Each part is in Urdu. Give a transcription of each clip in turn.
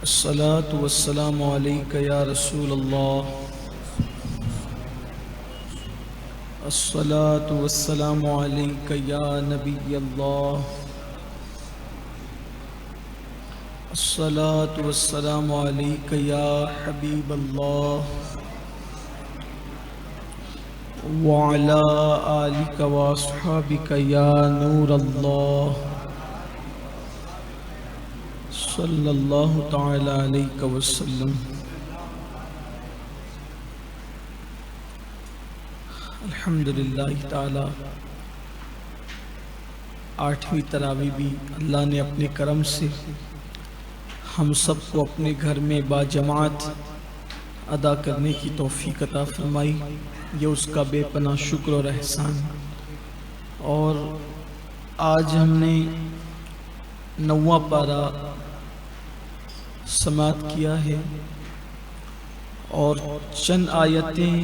الصلاة والسلام عليك يا رسول الله. الصلاة والسلام عليك يا نبي الله. الصلاة والسلام عليك يا حبيب الله وعلى آلك وأصحابك يا نور الله صلی اللہ تعالی علیہ وسلم. الحمدللہ تعالی 8ویں تراویح بھی اللہ نے اپنے کرم سے ہم سب کو اپنے گھر میں باجماعت ادا کرنے کی توفیق عطا فرمائی. یہ اس کا بے پناہ شکر اور احسان. اور آج ہم نے 9واں پارہ سماعت کیا ہے اور چند آیتیں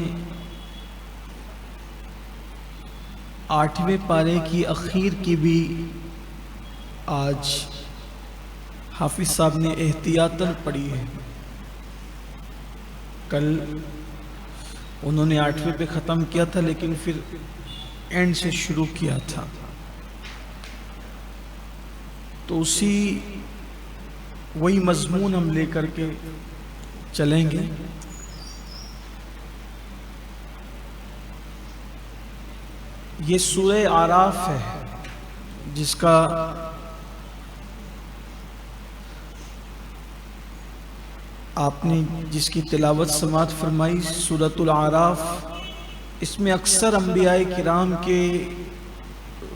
8ویں پارے کی اخیر کی بھی آج حافظ صاحب نے احتیاطاً پڑھی ہے. کل انہوں نے 8ویں پہ ختم کیا تھا لیکن پھر اینڈ سے شروع کیا تھا، تو وہی مضمون ہم لے کر کے چلیں گے. یہ سورہ اعراف ہے جس کا جس کی تلاوت سماعت فرمائی. سورۃ الاعراف، اس میں اکثر انبیاء کرام کے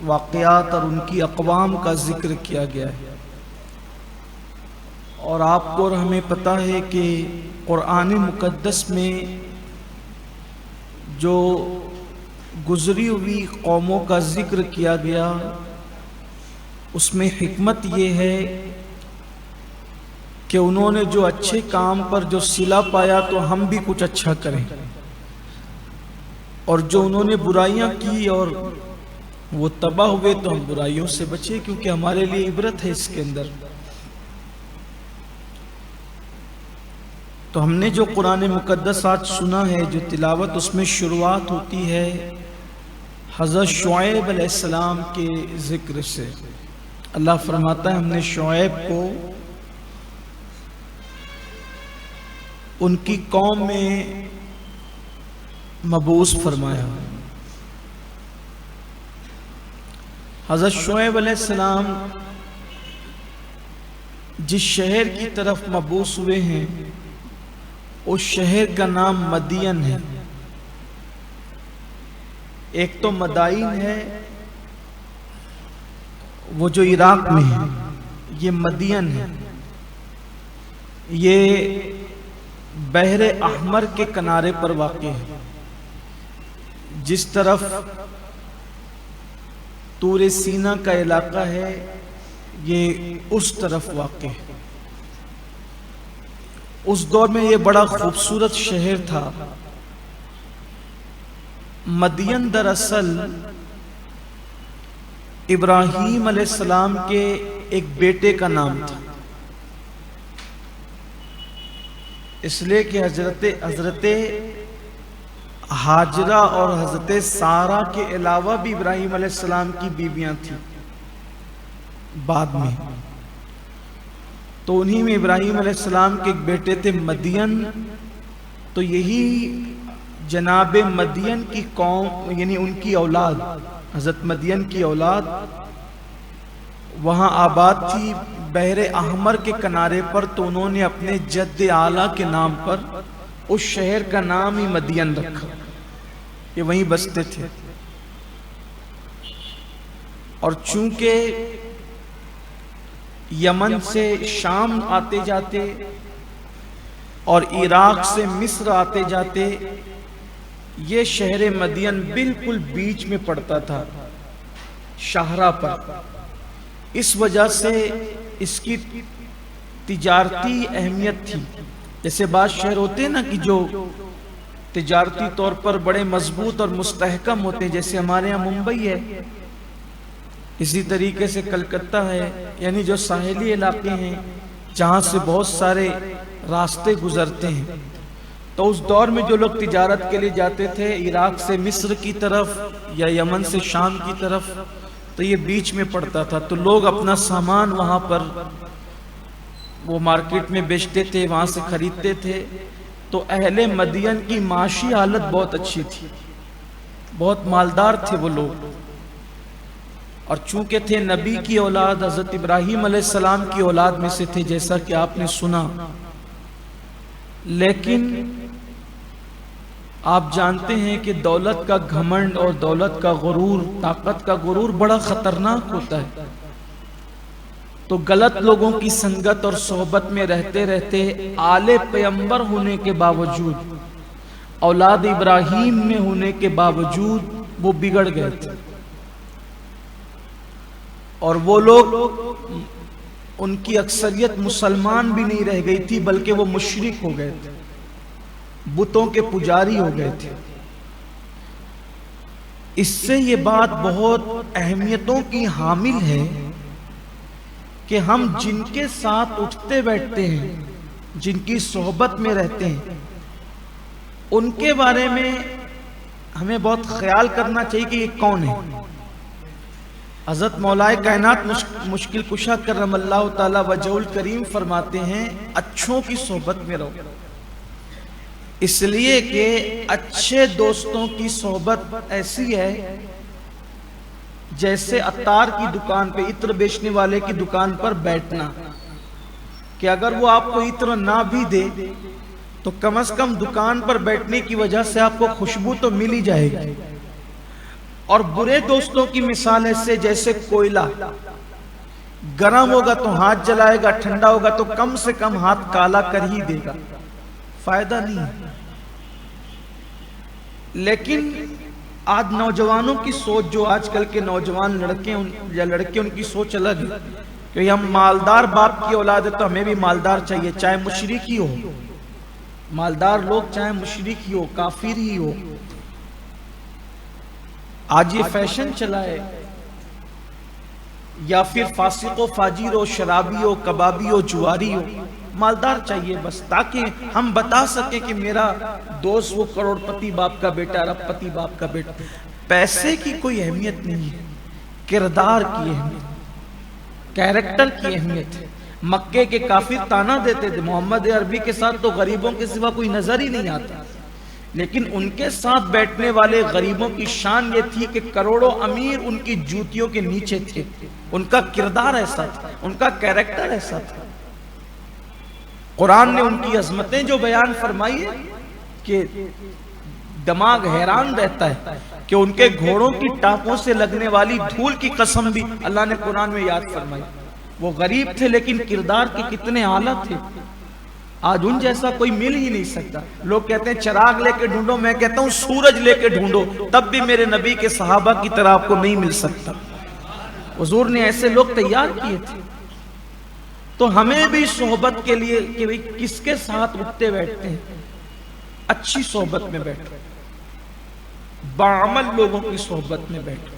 واقعات اور ان کی اقوام کا ذکر کیا گیا ہے. اور آپ کو اور ہمیں پتہ ہے کہ قرآن مقدس میں جو گزری ہوئی قوموں کا ذکر کیا گیا اس میں حکمت یہ ہے کہ انہوں نے جو اچھے کام پر جو صلہ پایا تو ہم بھی کچھ اچھا کریں، اور جو انہوں نے برائیاں کی اور وہ تباہ ہوئے تو ہم برائیوں سے بچے، کیونکہ ہمارے لیے عبرت ہے اس کے اندر. تو ہم نے جو قرآن مقدس آج سنا ہے، جو تلاوت، اس میں شروعات ہوتی ہے حضرت شعیب علیہ السلام کے ذکر سے. اللہ فرماتا ہے ہم نے شعیب کو ان کی قوم میں مبعوث فرمایا. حضرت شعیب علیہ السلام جس شہر کی طرف مبعوث ہوئے ہیں اس شہر کا نام مدین ہے. ایک تو مدائن ہے وہ جو عراق میں ہے، یہ مدین ہے. یہ بحر احمر کے کنارے پر واقع ہے. جس طرف طور سینا کا علاقہ ہے یہ اس طرف واقع ہے. اس دور میں یہ بڑا خوبصورت شہر تھا. مدین دراصل ابراہیم علیہ السلام کے ایک بیٹے کا نام تھا، اس لیے کہ حضرت ہاجرہ اور حضرت سارہ کے علاوہ بھی ابراہیم علیہ السلام کی بیویاں تھیں بعد میں. تو انہی میں ابراہیم علیہ السلام کے ایک بیٹے تھے مدین. تو یہی جناب مدین کی قوم، یعنی ان کی اولاد، حضرت مدین کی اولاد وہاں آباد تھی بحر احمر کے کنارے پر. تو انہوں نے اپنے جد اعلیٰ کے نام پر اس شہر کا نام ہی مدین رکھا. یہ وہیں بستے تھے. اور چونکہ یمن سے شام آتے جاتے اور عراق سے مصر آتے جاتے، یہ شہر مدین بالکل بیچ میں پڑتا تھا شاہراہ پر. اس وجہ سے اس کی تجارتی اہمیت تھی. جیسے بعض شہر ہوتے ہیں نا کہ جو تجارتی طور پر بڑے مضبوط اور مستحکم ہوتے ہیں، جیسے ہمارے یہاں ممبئی ہے، اسی طریقے سے کلکتہ ہے، یعنی جو ساحلی علاقے ہیں جہاں سے بہت سارے راستے گزرتے ہیں. تو اس دور میں جو لوگ تجارت کے لیے جاتے تھے عراق سے مصر کی طرف یا یمن سے شام کی طرف، تو یہ بیچ میں پڑتا تھا، تو لوگ اپنا سامان وہاں پر وہ مارکیٹ میں بیچتے تھے، وہاں سے خریدتے تھے. تو اہل مدین کی معاشی حالت بہت اچھی تھی، بہت مالدار تھے وہ لوگ، اور چونکہ تھے نبی کی اولاد، حضرت ابراہیم علیہ السلام کی اولاد میں سے تھے جیسا کہ آپ نے سنا. لیکن آپ جانتے ہیں کہ دولت کا گھمنڈ اور دولت کا غرور، طاقت کا غرور بڑا خطرناک ہوتا ہے. تو غلط لوگوں کی سنگت اور صحبت میں رہتے رہتے آل پیغمبر ہونے کے باوجود، اولاد ابراہیم میں ہونے کے باوجود وہ بگڑ گئے تھے. اور وہ لوگ، ان کی اکثریت مسلمان بھی نہیں رہ گئی تھی بلکہ وہ مشرک ہو گئے تھے، بتوں کے پجاری ہو گئے تھے. اس سے یہ بات بہت اہمیتوں کی حامل ہے کہ ہم جن کے ساتھ اٹھتے بیٹھتے ہیں، جن کی صحبت میں رہتے ہیں، ان کے بارے میں ہمیں بہت خیال کرنا چاہیے کہ یہ کون ہے. حضرت مولا کائنات مشکل کشا کرم اللہ تعالی وجہ الکریم فرماتے ہیں اچھوں کی صحبت میں رہو، اس لیے کہ اچھے دوستوں کی صحبت ایسی ہے جیسے عطار کی دکان پہ، عطر بیچنے والے کی دکان پر بیٹھنا، کہ اگر وہ آپ کو عطر نہ بھی دے تو کم از کم دکان پر بیٹھنے کی وجہ سے آپ کو خوشبو تو مل ہی جائے گی. اور برے دوستوں کی مثال ایسے جیسے کوئلہ، گرم ہوگا تو ہاتھ جلائے گا، ٹھنڈا ہوگا تو کم سے کم ہاتھ کالا کر ہی دے گا، فائدہ نہیں ہے. لیکن آج نوجوانوں کی سوچ، جو آج کل کے نوجوان لڑکے یا لڑکے، ان کی سوچ الگ ہے کہ ہم مالدار باپ کی اولاد ہے تو ہمیں بھی مالدار چاہیے، چاہے مشرک ہی ہو. مالدار لوگ چاہے مشرک ہی ہو، کافر ہی ہو. آج یہ فیشن چلا ہے، یا پھر فاسق و فاجر ہو، شرابی ہو، کبابی ہو، جواری ہو، مالدار چاہیے بس، تاکہ ہم بتا سکیں کہ میرا دوست وہ کروڑ پتی باپ کا بیٹا، ارب پتی باپ کا بیٹا. پیسے کی کوئی اہمیت نہیں ہے، کردار کی اہمیت، کیریکٹر کی اہمیت ہے. مکے کے کافر تانا دیتے تھے محمد عربی کے ساتھ تو غریبوں کے سوا کوئی نظر ہی نہیں آتا، لیکن ان کے ساتھ بیٹھنے والے غریبوں کی شان یہ تھی کہ کروڑوں امیر ان کی جوتیوں کے نیچے تھے. ان کا کردار ایسا تھا، ان کا کیریکٹر ایسا تھا. قرآن نے ان کی عظمتیں جو بیان فرمائی ہے کہ دماغ حیران رہتا ہے کہ ان کے گھوڑوں کی ٹانپوں سے لگنے والی دھول کی قسم بھی اللہ نے قرآن میں یاد فرمائی. وہ غریب تھے لیکن کردار کے کتنے اعلیٰ تھے. آج ان جیسا کوئی مل ہی نہیں سکتا. لوگ کہتے ہیں چراغ لے کے ڈھونڈو، میں کہتا ہوں سورج لے کے ڈھونڈو، تب بھی میرے نبی کے صحابہ کی طرح آپ کو نہیں مل سکتا. حضور نے ایسے لوگ تیار کیے تھے. تو ہمیں بھی صحبت کے لیے کہ کس کے ساتھ اٹھتے بیٹھتے ہیں، اچھی صحبت میں بیٹھو، باعمل لوگوں کی صحبت میں بیٹھو،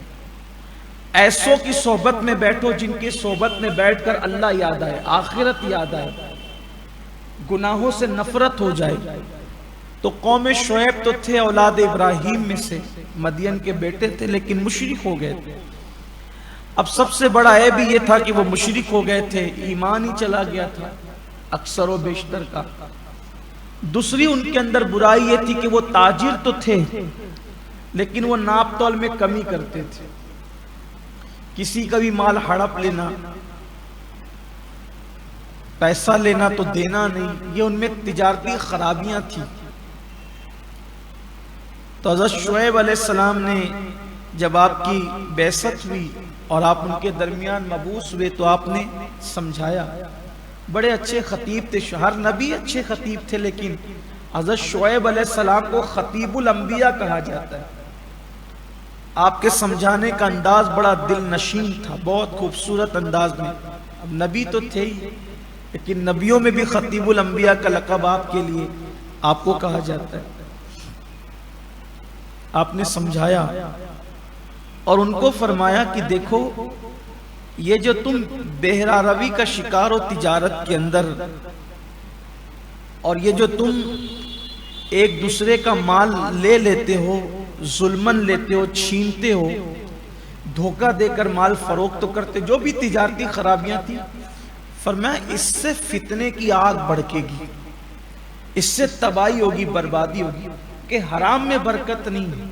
ایسوں کی صحبت میں بیٹھو جن کی صحبت میں بیٹھ کر اللہ یاد آئے، آخرت یاد آئے، گناہوں سے نفرت ہو جائے. تو قوم شعیب تو تھے اولاد ابراہیم میں سے، مدین کے بیٹے تھے لیکن مشرک ہو گئے تھے. اب سب سے بڑا عیب یہ تھا کہ وہ مشرک ہو گئے تھے، ایمان ہی چلا گیا تھا اکثر و بیشتر کا. دوسری ان کے اندر برائی یہ تھی کہ وہ تاجر تو تھے لیکن وہ ناپ تول میں کمی کرتے تھے. کسی کا بھی مال ہڑپ لینا، پیسہ لینا تو دینا نہیں، یہ ان میں تجارتی خرابیاں تھیں. تو حضرت شعیب علیہ السلام نے جب آپ کی بعثت ہوئی اور آپ ان کے درمیان مبعوث ہوئے تو آپ نے سمجھایا. بڑے اچھے خطیب تھے، ہر نبی اچھے خطیب تھے، لیکن حضرت شعیب علیہ السلام کو خطیب الانبیاء کہا جاتا ہے. آپ کے سمجھانے کا انداز بڑا دل نشین تھا، بہت خوبصورت انداز میں. اب نبی تو تھے ہی لیکن نبیوں میں بھی خطیب الانبیاء کا لقب آپ کے لیے آپ کو کہا جاتا ہے. آپ نے سمجھایا اور ان کو فرمایا کہ دیکھو یہ جو تم بہرہ روی کا شکار ہو تجارت کے اندر، اور یہ جو تم ایک دوسرے کا مال لے لیتے ہو، ظلمن لیتے ہو، چھینتے ہو، دھوکہ دے کر مال فروخت تو کرتے، جو بھی تجارتی خرابیاں تھیں، فرمایا اس سے فتنے کی آگ بھڑکے گی، اس سے تباہی ہوگی، بربادی ہوگی، کہ حرام میں برکت نہیں ہے۔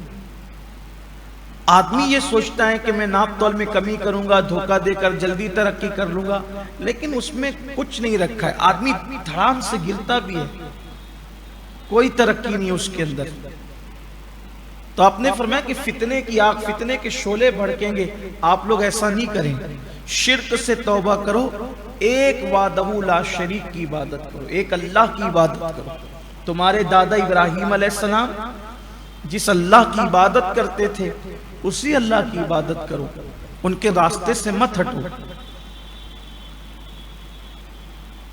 آدمی یہ سوچتا ہے کہ میں ناپ تول میں کمی کروں گا، دھوکہ دے کر جلدی ترقی کر لوں گا، لیکن اس میں کچھ نہیں رکھا ہے، آدمی دھڑام سے گرتا بھی ہے، کوئی ترقی نہیں اس کے اندر۔ تو آپ نے فرمایا کہ فتنے کی آگ، فتنے کے شعلے بھڑکیں گے، آپ لوگ ایسا نہیں کریں، شرک سے توبہ کرو، ایک وحدہ لا شریک کی عبادت کرو، ایک اللہ کی عبادت کرو۔ تمہارے دادا ابراہیم علیہ السلام جس اللہ کی عبادت کرتے تھے، اسی اللہ کی عبادت کرو، ان کے راستے سے مت ہٹو۔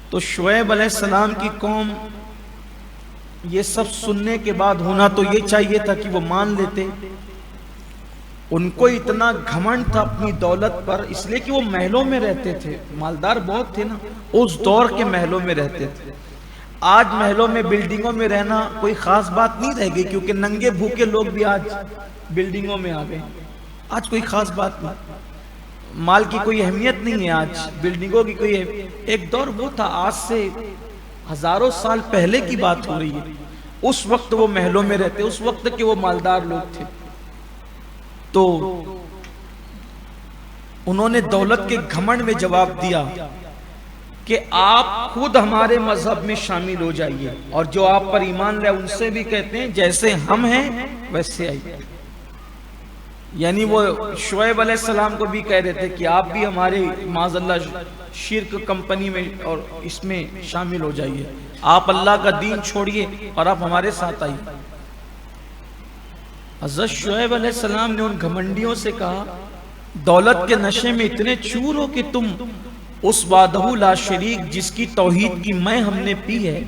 تو شعیب علیہ السلام کی قوم یہ سب سننے کے بعد ہونا تو یہ چاہیے تھا کہ وہ مان لیتے، ان کو اتنا گھمنڈ تھا اپنی دولت پر، اس لیے کہ وہ محلوں میں رہتے تھے، مالدار بہت تھے نا، اس دور کے محلوں میں رہتے تھے۔ آج محلوں میں، بلڈنگوں میں رہنا کوئی خاص بات نہیں رہ گئی، کیونکہ ننگے بھوکے لوگ بھی آج بلڈنگوں میں آ گئے، آج کوئی خاص بات نہیں، مال کی کوئی اہمیت نہیں ہے، آج بلڈنگوں کی کوئی اہمیت۔ ایک دور وہ تھا، آج سے ہزاروں سال پہلے کی بات ہو رہی ہے، اس وقت وہ محلوں میں رہتے، اس وقت کے وہ مالدار لوگ تھے۔ تو انہوں نے دولت کے گھمنڈ میں جواب دیا کہ آپ خود ہمارے مذہب میں شامل ہو جائیے، اور جو آپ پر ایمان لائے ان سے بھی کہتے ہیں جیسے ہم ہیں ویسے آئیے۔ یعنی وہ شعیب علیہ السلام کو بھی کہہ رہے تھے کہ آپ بھی ہمارے معاذ اللہ شرک کمپنی میں اور اس میں شامل ہو جائیے، آپ اللہ کا دین چھوڑیے اور آپ ہمارے ساتھ آئیے۔ حضرت شعیب علیہ السلام نے ان گھمنڈیوں سے کہا، دولت کے نشے میں اتنے چور ہو کہ تم اس وحدہ لا شریک جس کی توحید کی میں ہم نے پی ہے،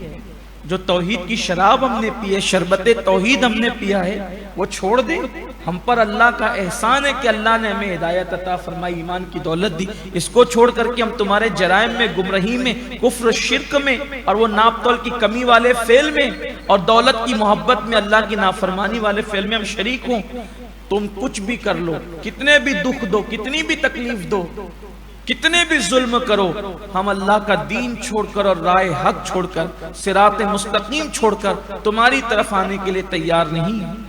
جو توحید کی شراب ہم نے پی ہے، شربت توحید ہم نے پیا ہے، وہ چھوڑ دیں؟ ہم پر اللہ کا احسان ہے کہ اللہ نے ہمیں ہدایت عطا فرمائی، ایمان کی دولت دی، اس کو چھوڑ کر کے ہم تمہارے جرائم میں، گمراہی میں، کفر شرک میں، اور وہ ناپ تول کی کمی والے فعل میں، اور دولت کی محبت میں، اللہ کی نافرمانی والے فعل میں ہم شریک ہوں؟ تم کچھ بھی کر لو، کتنے بھی دکھ دو، کتنی بھی تکلیف دو، کتنے بھی ظلم کرو، ہم اللہ کا دین چھوڑ کر اور رائے حق چھوڑ کر، صراط مستقیم چھوڑ کر تمہاری طرف آنے کے لیے تیار نہیں۔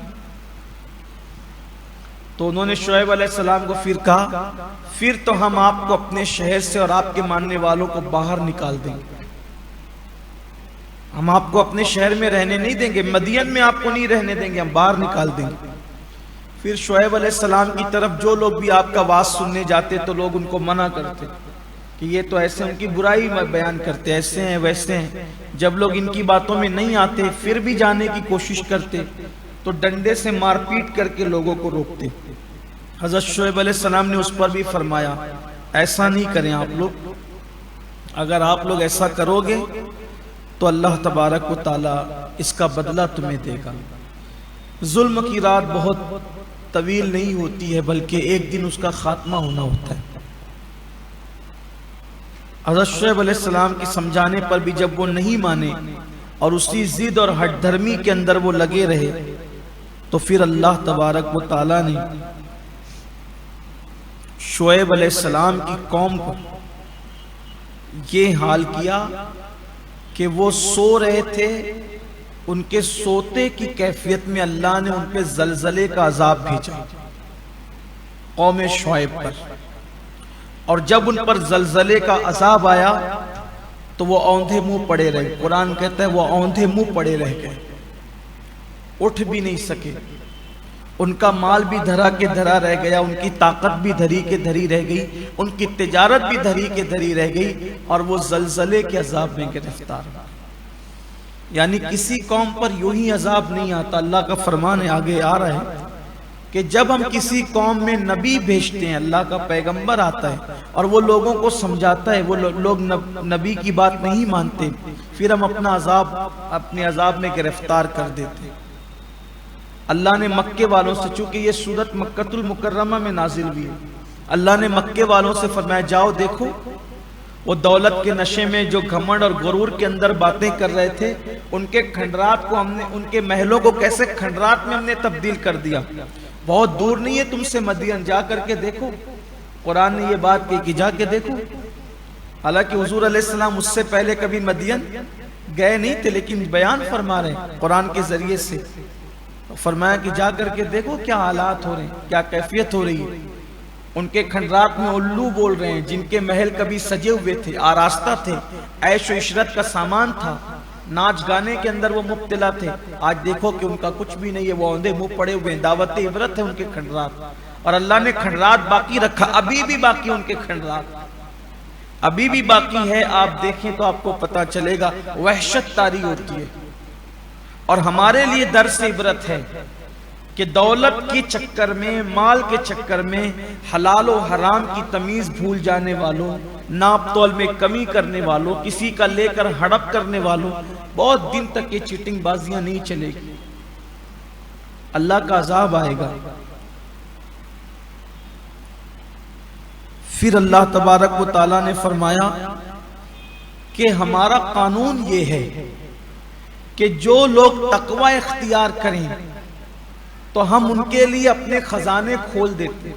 تو انہوں نے شعیب علیہ السلام کو پھر کہا، پھر تو ہم آپ کو اپنے شہر سے اور آپ کے ماننے والوں کو باہر نکال دیں گے، ہم آپ کو اپنے شہر میں رہنے نہیں دیں گے، مدین میں آپ کو نہیں رہنے دیں گے، ہم باہر نکال دیں گے۔ پھر شعیب علیہ السلام کی طرف جو لوگ بھی آپ کا واز سننے جاتے تو لوگ ان کو منع کرتے کہ یہ تو ایسے ان کی برائی بیان کرتے، ایسے ہیں ویسے ہیں۔ جب لوگ ان کی باتوں میں نہیں آتے پھر بھی جانے کی کوشش کرتے تو ڈنڈے سے مار پیٹ کر کے لوگوں کو روکتے۔ حضرت شعیب علیہ السلام نے اس پر بھی فرمایا، ایسا نہیں کریں آپ لوگ، اگر آپ لوگ ایسا کرو گے تو اللہ تبارک و تعالی اس کا بدلہ تمہیں دے گا۔ ظلم کی رات بہت طویل نہیں ہوتی ہے، بلکہ ایک دن اس کا خاتمہ ہونا ہوتا ہے۔ حضرت شعیب علیہ السلام کی سمجھانے پر بھی جب وہ نہیں مانے اور اسی ضد اور ہٹ دھرمی کے اندر وہ لگے رہے، تو پھر اللہ تبارک و تعالی نے شعیب علیہ السلام کی قوم کو یہ حال کیا کہ وہ سو رہے تھے، ان کے سوتے کی کیفیت میں اللہ نے ان پہ زلزلے کا عذاب بھیجا قوم شعیب پر، اور جب ان پر زلزلے کا عذاب آیا تو وہ اوندھے منہ پڑے رہے۔ قرآن کہتا ہے وہ اوندھے منہ پڑے رہ گئے، اٹھ بھی نہیں سکے، ان کا مال بھی دھرا کے دھرا رہ گیا، ان کی طاقت بھی دھری کے دھری رہ گئی، ان کی تجارت بھی دھری کے دھری رہ گئی، اور وہ زلزلے کے عذاب میں گرفتار ہوا۔ یعنی کسی قوم پر یوں ہی عذاب نہیں آتا، اللہ کا فرمان ہے، آگے آ رہا ہے کہ جب ہم کسی قوم میں نبی بھیجتے ہیں، اللہ کا پیغمبر آتا ہے اور وہ لوگوں کو سمجھاتا ہے، وہ لوگ نبی کی بات نہیں مانتے، پھر ہم اپنے عذاب میں گرفتار کر دیتے۔ اللہ نے مکے والوں سے، چونکہ یہ سورت مکۃ المکرمہ میں نازل ہوئی ہے، اللہ نے مکے والوں سے فرمایا جاؤ دیکھو وہ دولت کے نشے میں جو گھمنڈ اور غرور کے اندر باتیں کر رہے تھے، ان کے کھنڈرات کو ہم نے، ان کے محلوں کو کیسے کھنڈرات میں ہم نے تبدیل کر دیا۔ بہت دور نہیں ہے تم سے مدین، جا کر کے دیکھو۔ قرآن نے یہ بات کہی کہ جا کے دیکھو۔ حالانکہ حضور علیہ السلام اس سے پہلے کبھی مدین گئے نہیں تھے، لیکن بیان فرما رہے ہیں قرآن کے ذریعے سے۔ فرمایا کہ جا کر کے دیکھو کیا حالات ہو رہے ہیں، کیا کیفیت ہو رہی ہے۔ ان کے کھنڈرات میں الو بول رہے ہیں، جن کے محل کبھی سجے ہوئے تھے، آراستہ تھے، عیش و عشرت کا سامان تھا، ناچ گانے کے اندر وہ مبتلا تھے، آج دیکھو کہ ان کا کچھ بھی نہیں ہے، وہ اوندے منہ پڑے ہوئے ہیں۔ دعوت عبرت ہے ان کے کھنڈرات، اور اللہ نے کھنڈرات باقی رکھا، ابھی بھی باقی ان کے کھنڈرات ابھی بھی باقی ہے۔ آپ دیکھیں تو آپ کو پتا چلے گا، وحشت طاری ہوتی ہے۔ اور ہمارے لیے درس عبرت ہے کہ دولت کے چکر میں، مال کے چکر میں، حلال و حرام کی تمیز بھول جانے والوں، ناپ تول میں کمی کرنے والوں، کسی کا لے کر ہڑپ کرنے والوں، بہت دن تک یہ چیٹنگ بازیاں نہیں چلے گی، اللہ کا عذاب آئے گا۔ پھر اللہ تبارک و تعالیٰ نے فرمایا کہ ہمارا قانون یہ ہے کہ جو لوگ تقوی اختیار کریں تو ہم ان کے لیے اپنے خزانے کھول دیتے،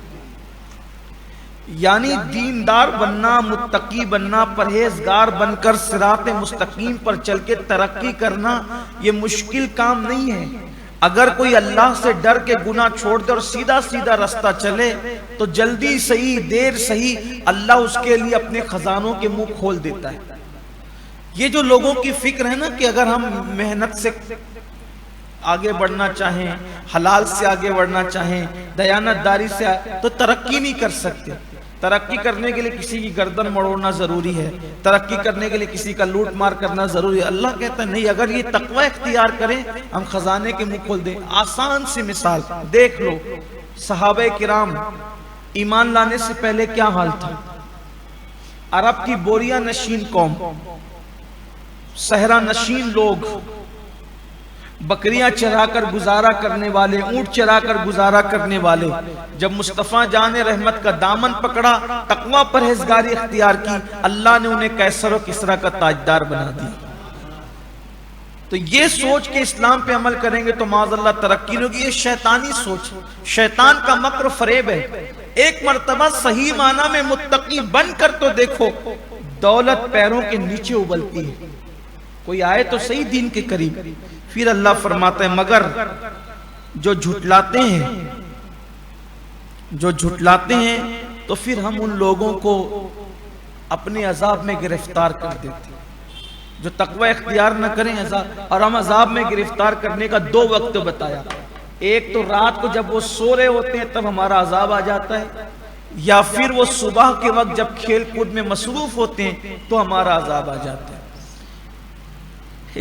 یعنی دیندار بننا، متقی بننا، پرہیزگار بن کر صراط مستقیم پر چل کے ترقی کرنا یہ مشکل کام نہیں ہے۔ اگر کوئی اللہ سے ڈر کے گناہ چھوڑ دے اور سیدھا سیدھا رستہ چلے تو جلدی صحیح دیر صحیح اللہ اس کے لیے اپنے خزانوں کے منہ کھول دیتا ہے۔ یہ جو لوگوں کی فکر ہے نا کہ اگر ہم محنت سے آگے بڑھنا چاہیں، حلال سے آگے بڑھنا چاہیں، دیانت داری سے تو ترقی نہیں کر سکتے۔ ترقی کرنے کے لیے کسی کی گردن مڑوڑنا ضروری ہے، ترقی کرنے کے لیے کسی کا لوٹ مار کرنا ضروری ہے۔ اللہ کہتا ہے نہیں، اگر یہ تقوی اختیار کریں ہم خزانے کے منہ کھول دیں۔ آسان سی مثال دیکھ لو، صحابہ کرام ایمان لانے سے پہلے کیا حال تھا؟ عرب کی بوریہ نشین قوم، صحرا نشین لوگ، بکریاں چرا کر گزارا کرنے والے، اونٹ چرا کر گزارا کرنے والے، جب مصطفیٰ جان رحمت کا دامن پکڑا، تقوی پرہیزگاری اختیار کی، اللہ نے انہیں کیسر و کسرا کا تاجدار بنا دیا۔ تو یہ سوچ کے اسلام پہ عمل کریں گے تو معاذ اللہ ترقی نہیں ہوگی۔ یہ شیطانی سوچ، شیطان کا مکر فریب ہے۔ ایک مرتبہ صحیح معنی میں متقی بن کر تو دیکھو، دولت پیروں کے نیچے ابلتی ہے۔ کوئی آئے تو صحیح دین کے قریب۔ پھر اللہ فرماتا ہے مگر جو جھٹلاتے ہیں تو پھر ہم ان لوگوں کو اپنے عذاب میں گرفتار کر دیتے ہیں۔ جو تقوی اختیار نہ کریں عذاب، اور ہم عذاب میں گرفتار کرنے کا دو وقت بتایا، ایک تو رات کو جب وہ سو رہے ہوتے ہیں تب ہمارا عذاب آ جاتا ہے، یا پھر وہ صبح کے وقت جب کھیل کود میں مصروف ہوتے ہیں تو ہمارا عذاب آ جاتا ہے۔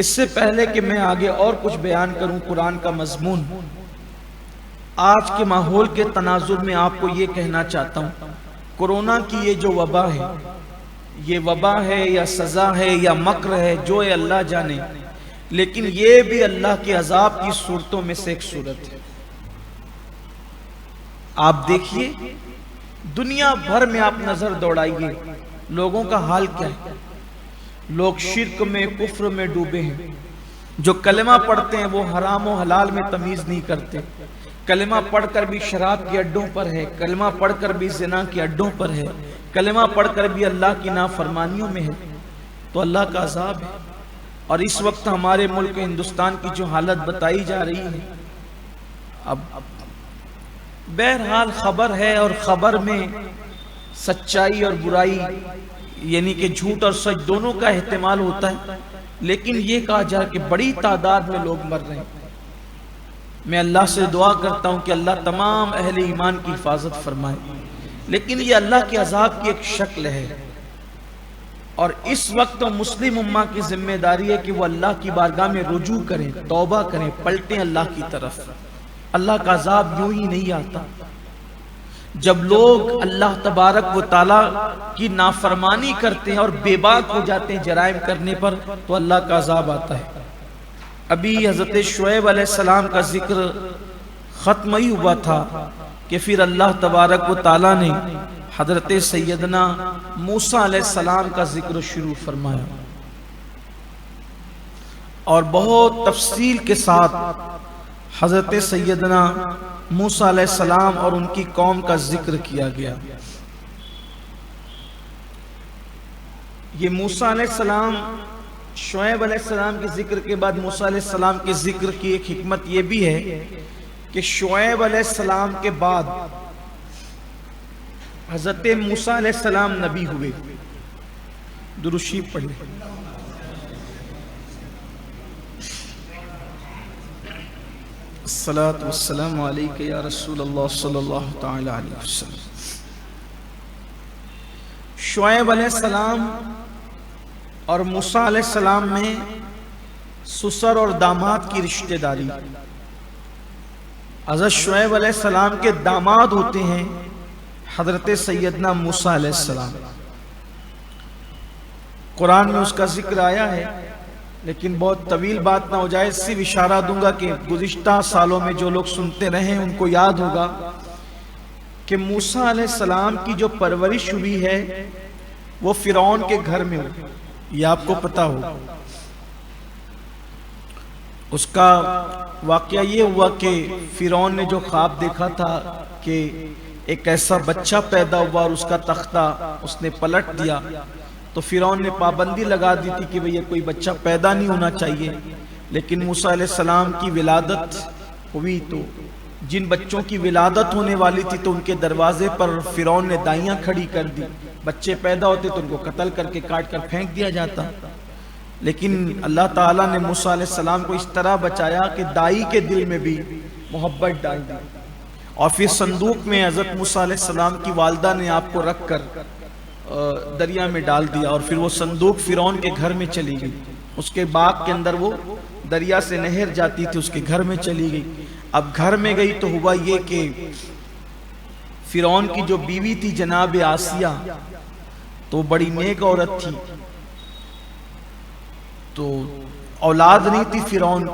اس سے پہلے کہ میں آگے اور کچھ بیان کروں قرآن کا مضمون، آج کے ماحول کے تناظر میں آپ کو یہ کہنا چاہتا ہوں، کورونا کی یہ جو وبا ہے، یہ وبا ہے یا سزا ہے یا مکر ہے، جو ہے اللہ جانے، لیکن یہ بھی اللہ کے عذاب کی صورتوں میں سے ایک صورت ہے۔ آپ دیکھیے دنیا بھر میں آپ نظر دوڑائیے، لوگوں کا حال کیا ہے؟ لوگ شرک میں، کفر میں ڈوبے ہیں۔ جو کلمہ پڑھتے ہیں وہ حرام و حلال میں تمیز نہیں کرتے، کلمہ پڑھ کر بھی شراب کے اڈوں پر ہے، کلمہ پڑھ کر بھی زنا کے اڈوں پر ہے، کلمہ پڑھ کر بھی اللہ کی نافرمانیوں میں ہے، تو اللہ کا عذاب ہے۔ اور اس وقت ہمارے ملک ہندوستان کی جو حالت بتائی جا رہی ہے، اب بہرحال خبر ہے، اور خبر میں سچائی اور برائی یعنی کہ جھوٹ اور سچ دونوں کا احتمال ہوتا ہے، لیکن یہ کہا جائے کہ بڑی تعداد میں لوگ مر رہے ہیں۔ میں اللہ سے دعا کرتا ہوں کہ اللہ تمام اہل ایمان کی حفاظت فرمائے، لیکن یہ اللہ کے عذاب کی ایک شکل ہے، اور اس وقت مسلم امہ کی ذمہ داری ہے کہ وہ اللہ کی بارگاہ میں رجوع کریں، توبہ کریں، پلٹیں اللہ کی طرف۔ اللہ کا عذاب یوں ہی نہیں آتا۔ جب لوگ اللہ تبارک و تعالیٰ کی نافرمانی کرتے ہیں اور بے باک ہو جاتے ہیں جرائم کرنے پر، تو اللہ کا عذاب آتا ہے۔ ابھی حضرت شعیب علیہ السلام کا ذکر ختم ہی ہوا تھا کہ پھر اللہ تبارک و تعالیٰ نے حضرت سیدنا موسیٰ علیہ السلام کا ذکر شروع فرمایا اور بہت تفصیل کے ساتھ حضرت سیدنا موسیٰ علیہ السلام اور ان کی قوم کا ذکر کیا گیا۔ یہ موسیٰ علیہ السلام، شعیب علیہ السلام کے ذکر کے بعد موسیٰ علیہ السلام کے ذکر کی ایک حکمت یہ بھی ہے کہ شعیب علیہ السلام کے بعد حضرت موسیٰ علیہ السلام نبی ہوئے۔ درود شریف پڑھ لیں۔ الصلاۃ والسلام علیک یا رسول اللہ صلی اللہ تعالی علیہ وسلم۔ شعیب علیہ السلام اور موسیٰ علیہ السلام میں سسر اور داماد کی رشتہ داری۔ حضرت شعیب علیہ السلام کے داماد ہوتے ہیں حضرت سیدنا موسیٰ علیہ السلام۔ قرآن میں اس کا ذکر آیا ہے، لیکن بہت طویل بات نہ ہو جائے، صرف اشارہ دوں گا کہ گزشتہ سالوں میں جو لوگ سنتے رہے ان کو یاد ہوگا کہ موسیٰ علیہ السلام کی جو پرورش ہوئی ہے وہ فرعون کے گھر میں ہوئی، یہ آپ کو پتا ہو۔ اس کا واقعہ یہ ہوا کہ فرعون نے جو خواب دیکھا تھا کہ ایک ایسا بچہ پیدا ہوا اور اس کا تختہ اس نے پلٹ دیا، تو فرعون نے پابندی لگا دی تھی کہ یہ کوئی بچہ پیدا نہیں ہونا چاہیے، لیکن موسیٰ علیہ السلام کی ولادت ہوئی تو جن بچوں کی ولادت ہونے والی تھی تو ان کے دروازے پر فرعون نے دائیاں کھڑی کر دی۔ بچے پیدا ہوتے تو ان کو قتل کر کے کاٹ کر پھینک دیا جاتا، لیکن اللہ تعالیٰ نے موسیٰ علیہ السلام کو اس طرح بچایا کہ دائی کے دل میں بھی محبت ڈال دی، اور پھر صندوق میں حضرت موسیٰ علیہ السلام کی والدہ نے آپ کو رکھ کر دریا میں ڈال دیا، اور پھر وہ صندوق فرعون کے گھر میں چلی گئی۔ اس کے باغ کے اندر وہ دریا سے نہر جاتی تھی، اس کے گھر میں چلی گئی۔ اب گھر میں گئی تو ہوا یہ کہ فرعون کی جو بیوی تھی جناب آسیہ، تو بڑی نیک عورت تھی، تو اولاد نہیں تھی فرعون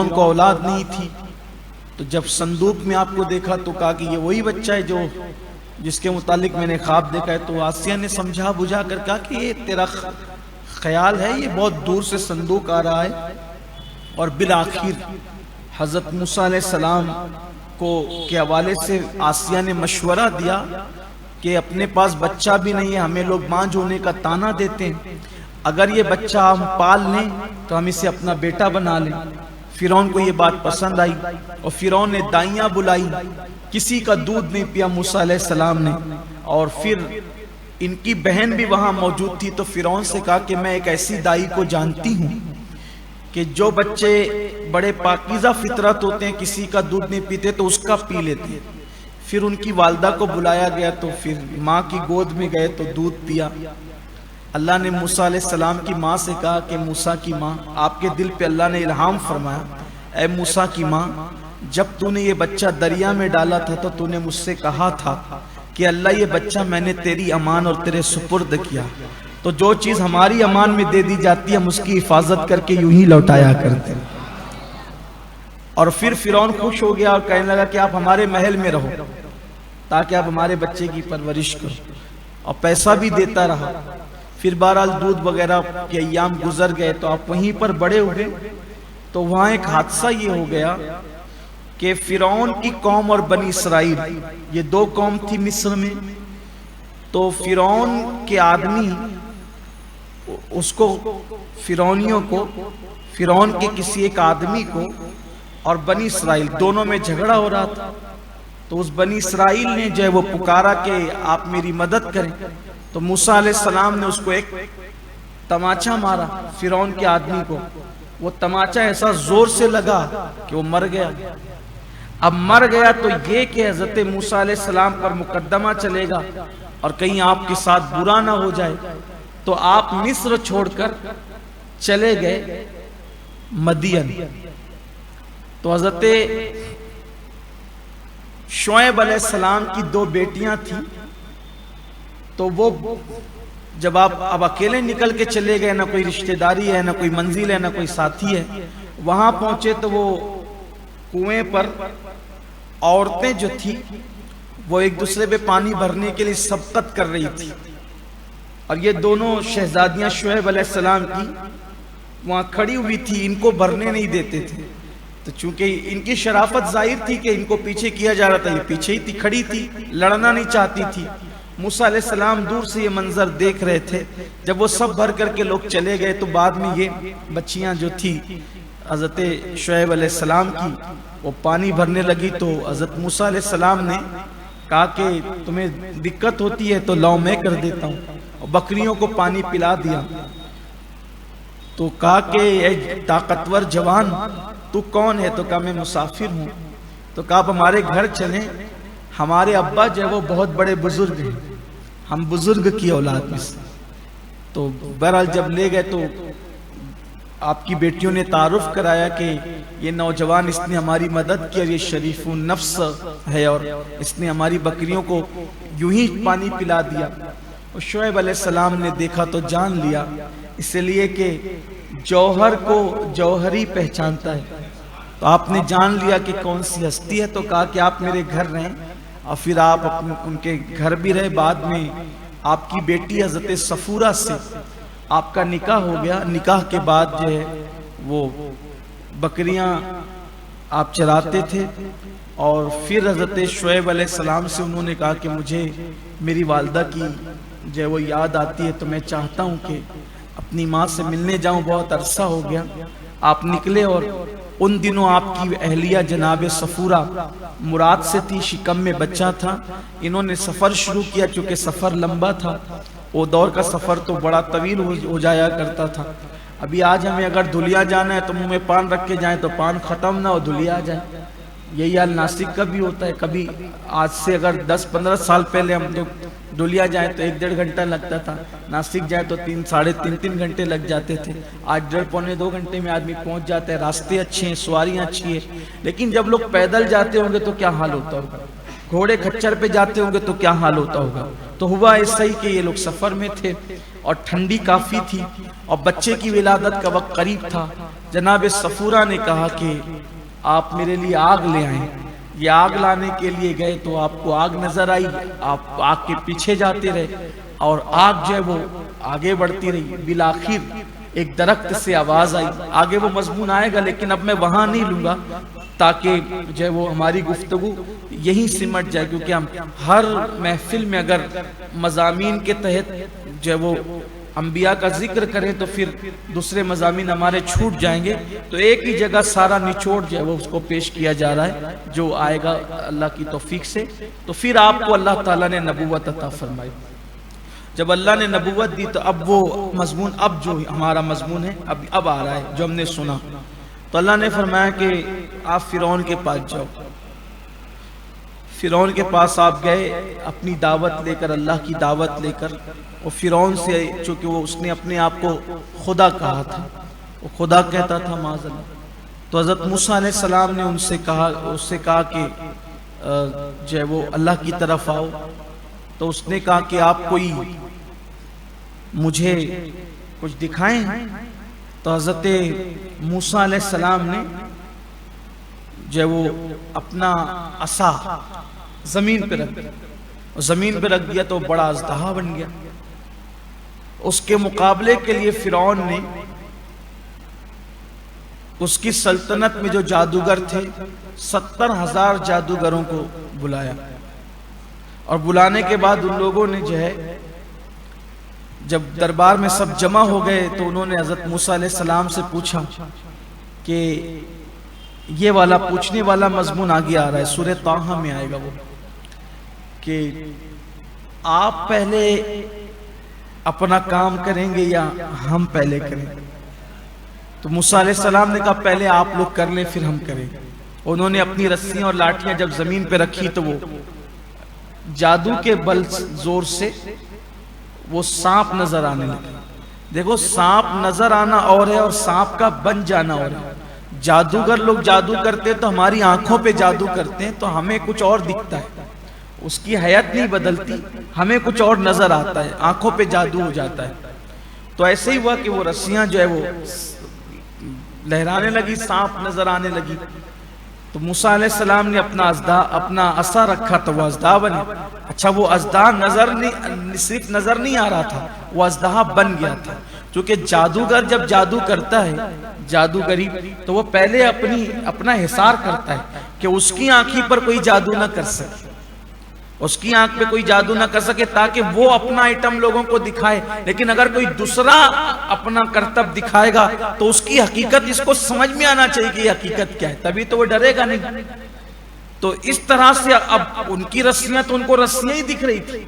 کو اولاد نہیں تھی۔ تو جب صندوق میں آپ کو دیکھا تو کہا کہ یہ وہی بچہ ہے جو جس کے متعلق میں نے خواب دیکھا ہے۔ تو آسیہ نے سمجھا بجھا کر کہا کہ یہ تیرا خیال ہے، یہ بہت دور سے صندوق آ رہا ہے۔ اور بالآخر حضرت موسیٰ علیہ السلام کے حوالے سے آسیہ نے مشورہ دیا کہ اپنے پاس بچہ بھی نہیں ہے، ہمیں لوگ ماں ہونے کا تانا دیتے ہیں، اگر یہ بچہ ہم پال لیں تو ہم اسے اپنا بیٹا بنا لیں۔ فرعون کو یہ بات پسند آئی اور فرعون نے دائیاں بلائی، کسی کا دودھ نہیں پیا موسیٰ علیہ السلام نے، اور پھر ان کی بہن بھی وہاں موجود تھی۔ تو فرعون سے کہا کہ میں ایک ایسی دائی کو جانتی ہوں کہ جو بچے بڑے پاکیزہ فطرت ہوتے ہیں، کسی کا دودھ نہیں پیتے تو اس کا پی لیتے ہیں۔ پھر ان کی والدہ کو بلایا گیا تو پھر ماں کی گود میں گئے تو دودھ پیا۔ اللہ نے موسیٰ علیہ السلام کی ماں سے کہا کہ موسیٰ کی ماں، آپ کے دل پہ اللہ نے الہام فرمایا، اے موسیٰ کی ماں، جب تو نے یہ بچہ دریا میں ڈالا تھا تو نے مجھ سے کہا تھا کہ اللہ یہ بچہ میں نے تیری امان اور تیرے سپرد کیا، تو جو چیز ہماری امان میں دے دی جاتی ہے ہم اس کی حفاظت کر کے یوں ہی لوٹایا کرتے۔ اور پھر فرعون خوش ہو گیا اور کہنے لگا کہ آپ ہمارے محل میں رہو تاکہ آپ ہمارے بچے کی پرورش کرو، اور پیسہ بھی دیتا رہا۔ پھر بہرحال دودھ وغیرہ کے ایام گزر گئے تو آپ وہیں پر بڑے ہوئے۔ تو وہاں ایک حادثہ یہ ہو گیا کہ فرعون کی قوم اور بنی اسرائیل، یہ دو قوم تھی مصر میں، تو فرعون کے آدمی اس کو فرعونیوں کو، فرعون کے کسی ایک آدمی کو اور بنی اسرائیل دونوں میں جھگڑا ہو رہا تھا۔ تو اس بنی اسرائیل نے جو ہے وہ پکارا کہ آپ میری مدد کریں، تو موسیٰ علیہ السلام نے اس کو ایک تماچا مارا فرعون کے آدمی کو۔ وہ تماچا ایسا زور سے لگا کہ وہ مر گیا۔ اب مر گیا تو یہ کہ حضرت موسیٰ علیہ السلام پر مقدمہ چلے گا اور کہیں آپ کے ساتھ برا نہ ہو جائے، تو آپ مصر چھوڑ کر چلے گئے مدین۔ تو حضرت شعیب علیہ السلام کی دو بیٹیاں تھیں، تو وہ جب آپ اب اکیلے نکل کے چلے گئے، نہ کوئی رشتہ داری ہے، نہ کوئی منزل ہے، نہ کوئی ساتھی ہے، وہاں پہنچے تو وہ کنویں پر عورتیں جو تھی وہ ایک دوسرے پہ پانی بھرنے کے لیے سبقت کر رہی تھی، اور یہ دونوں شہزادیاں شعیب علیہ السلام کی وہاں کھڑی ہوئی تھی، ان کو بھرنے نہیں دیتے تھے۔ تو چونکہ ان کی شرافت ظاہر تھی کہ ان کو پیچھے کیا جا رہا تھا، یہ پیچھے ہی تھی، کھڑی تھی، لڑنا نہیں چاہتی تھی۔ موسیٰ علیہ السلام دور سے یہ منظر دیکھ رہے تھے۔ جب وہ سب بھر کر کے لوگ چلے گئے تو بعد میں یہ بچیاں جو تھی حضرت شعیب علیہ السلام کی، وہ پانی بھرنے لگی، تو حضرت موسیٰ علیہ السلام نے کہا کہ تمہیں دقت ہوتی ہے تو لاؤ میں کر دیتا ہوں، اور بکریوں کو پانی پلا دیا۔ تو کہا کہ اے طاقتور جوان، تو کون ہے؟ تو کہا میں مسافر ہوں۔ تو کہا اب ہمارے گھر چلیں، ہمارے ابا جو ہے وہ بہت بڑے بزرگ ہیں، ہم بزرگ کی اولاد میں سے۔ تو بہرحال جب لے گئے تو آپ کی بیٹیوں نے تعارف کرایا کہ یہ نوجوان، اس نے ہماری مدد کی اور یہ شریف النفس ہے، اور اس نے ہماری بکریوں کو یوں ہی پانی پلا دیا۔ اور شعیب علیہ السلام نے دیکھا تو جان لیا، اس لیے کہ جوہر کو جوہری پہچانتا ہے۔ تو آپ نے جان لیا کہ کون سی ہستی ہے، تو کہا کہ آپ میرے گھر رہیں، اور پھر آپ ان کے گھر بھی رہے۔ بعد میں آپ کی بیٹی حضرت صفورہ سے آپ کا نکاح ہو گیا۔ نکاح کے بعد جو ہے وہ بکریاں آپ چراتے تھے، اور پھر حضرت شعیب علیہ السلام سے انہوں نے کہا کہ مجھے میری والدہ کی جو ہے وہ یاد آتی ہے، تو میں چاہتا ہوں کہ اپنی ماں سے ملنے جاؤں، بہت عرصہ ہو گیا۔ آپ نکلے، اور ان دنوں آپ کی اہلیہ جناب صفورہ مراد سے تھی، شکم میں بچہ تھا۔ انہوں نے سفر شروع کیا، چونکہ سفر لمبا تھا، وہ دور کا سفر تو بڑا طویل ہو جایا کرتا تھا۔ ابھی آج ہمیں اگر دھلیا جانا ہے تو منہ میں پان رکھ کے جائیں تو پان ختم نہ ہو، دھلیا آ جائے۔ یہی حال ناسک کا بھی ہوتا ہے۔ کبھی آج سے اگر 10-15 سال پہلے ہم لوگ ڈولیا جائیں تو 1-1.5 گھنٹہ لگتا تھا، ناسک جائے تو 3-3.5 گھنٹے لگ جاتے تھے۔ آج 1.5-2 گھنٹے میں آدمی پہنچ جاتا ہے۔ راستے اچھے ہیں، سواریاں اچھی ہیں، لیکن جب لوگ پیدل جاتے ہوں گے تو کیا حال ہوتا ہوگا، گھوڑے کھچر پہ جاتے ہوں گے تو کیا حال ہوتا ہوگا۔ تو ہوا ایسا ہی کہ یہ لوگ سفر میں تھے، اور ٹھنڈی کافی تھی، اور بچے کی ولادت کا وقت قریب تھا۔ جناب صفورہ نے کہا کہ آپ میرے لیے آگ لے آئیں۔ یہ آگ لانے کے لیے گئے تو آپ کو آگ نظر آئی، آپ آگ کے پیچھے جاتے رہے، اور آگ جو ہے وہ آگے بڑھتی رہی۔ بالآخر ایک درخت سے آواز آئی، آگے وہ مضمون آئے گا لیکن اب میں وہاں نہیں لوں گا، تاکہ جو ہے وہ ہماری گفتگو یہیں سمٹ جائے، کیونکہ ہم ہر محفل میں اگر مضامین کے تحت جو ہے وہ انبیاء کا ذکر کریں تو پھر دوسرے مضامین ہمارے چھوٹ جائیں گے۔ تو ایک ہی جگہ سارا نچوڑ جو ہے وہ اس کو پیش کیا جا رہا ہے، جو آئے گا اللہ کی توفیق سے۔ تو پھر آپ کو اللہ تعالیٰ نے نبوت عطا فرمائی۔ جب اللہ نے نبوت دی تو اب وہ مضمون، اب جو ہمارا مضمون ہے اب آ رہا ہے، جو ہم نے سنا۔ تو اللہ نے فرمایا کہ آپ فرعون کے پاس جاؤ۔ فرعون کے پاس آپ گئے اپنی دعوت لے کر، اللہ کی دعوت لے کر۔ اور فرعون سے، چونکہ وہ اس نے اپنے آپ کو خدا کہا تھا، وہ خدا کہتا تھا معاذ اللہ، تو حضرت موسیٰ علیہ السلام نے اس سے کہا کہ جو ہے وہ اللہ کی طرف آؤ۔ تو اس نے کہا کہ آپ کوئی مجھے کچھ دکھائیں۔ تو حضرت موسیٰ علیہ السلام نے جو ہے وہ اپنا عصا زمین پہ رکھ دیا، اور زمین پہ رکھ دیا تو بڑا اژدہا بن گیا۔ اس کے مقابلے کے لیے فرعون نے اس کی سلطنت میں جو جادوگر تھے 70,000 جادوگروں کو بلایا، اور بلانے کے بعد ان لوگوں نے جو ہے جب دربار میں سب جمع ہو گئے تو انہوں نے حضرت موسیٰ علیہ السلام سے پوچھا کہ یہ والا پوچھنے والا مضمون آگے آ رہا ہے، سورہ طٰہٰ میں آئے گا وہ، کہ آپ پہلے اپنا کام کریں گے یا ہم پہلے کریں گے؟ تو موسیٰ علیہ السلام نے کہا پہلے آپ لوگ کر لیں پھر ہم کریں گے۔ انہوں نے اپنی رسیاں اور لاٹھیاں جب زمین پہ رکھی تو وہ جادو کے بل زور سے وہ سانپ نظر آنے لگے۔ دیکھو سانپ نظر آنا اور ہے، اور سانپ کا بن جانا اور ہے۔ جادوگر لوگ جادو کرتے تو ہماری آنکھوں پہ جادو کرتے ہیں تو ہمیں کچھ اور دکھتا ہے، اس کی حیت نہیں بدلتی، ہمیں کچھ اور نظر آتا ہے، آنکھوں پہ جادو ہو جاتا ہے۔ تو ایسے ہی ہوا کہ وہ رسیاں جو ہے وہ لہرانے لگی، سانپ نظر آنے لگی۔ تو موسیٰ علیہ السلام نے اپنا عصا رکھا تو وہ اژدہا بنے. اچھا وہ اژدہا صرف نظر نہیں آ رہا تھا، وہ اژدہا بن گیا تھا. چونکہ جادوگر جب جادو کرتا ہے، جادوگری، تو وہ پہلے اپنا حصار کرتا ہے کہ اس کی آنکھی پر کوئی جادو نہ کر سکے، اس کی آنکھ پہ کوئی جادو نہ کر سکے، تاکہ وہ اپنا آئٹم لوگوں کو دکھائے. لیکن اگر کوئی دوسرا اپنا کرتب دکھائے گا تو اس کی حقیقت اس کو سمجھ میں آنا چاہیے کہ یہ حقیقت کیا ہے، تبھی تو وہ ڈرے گا نہیں. تو اس طرح سے اب ان کی رسیاں تو ان کو رسیاں ہی دکھ رہی تھی،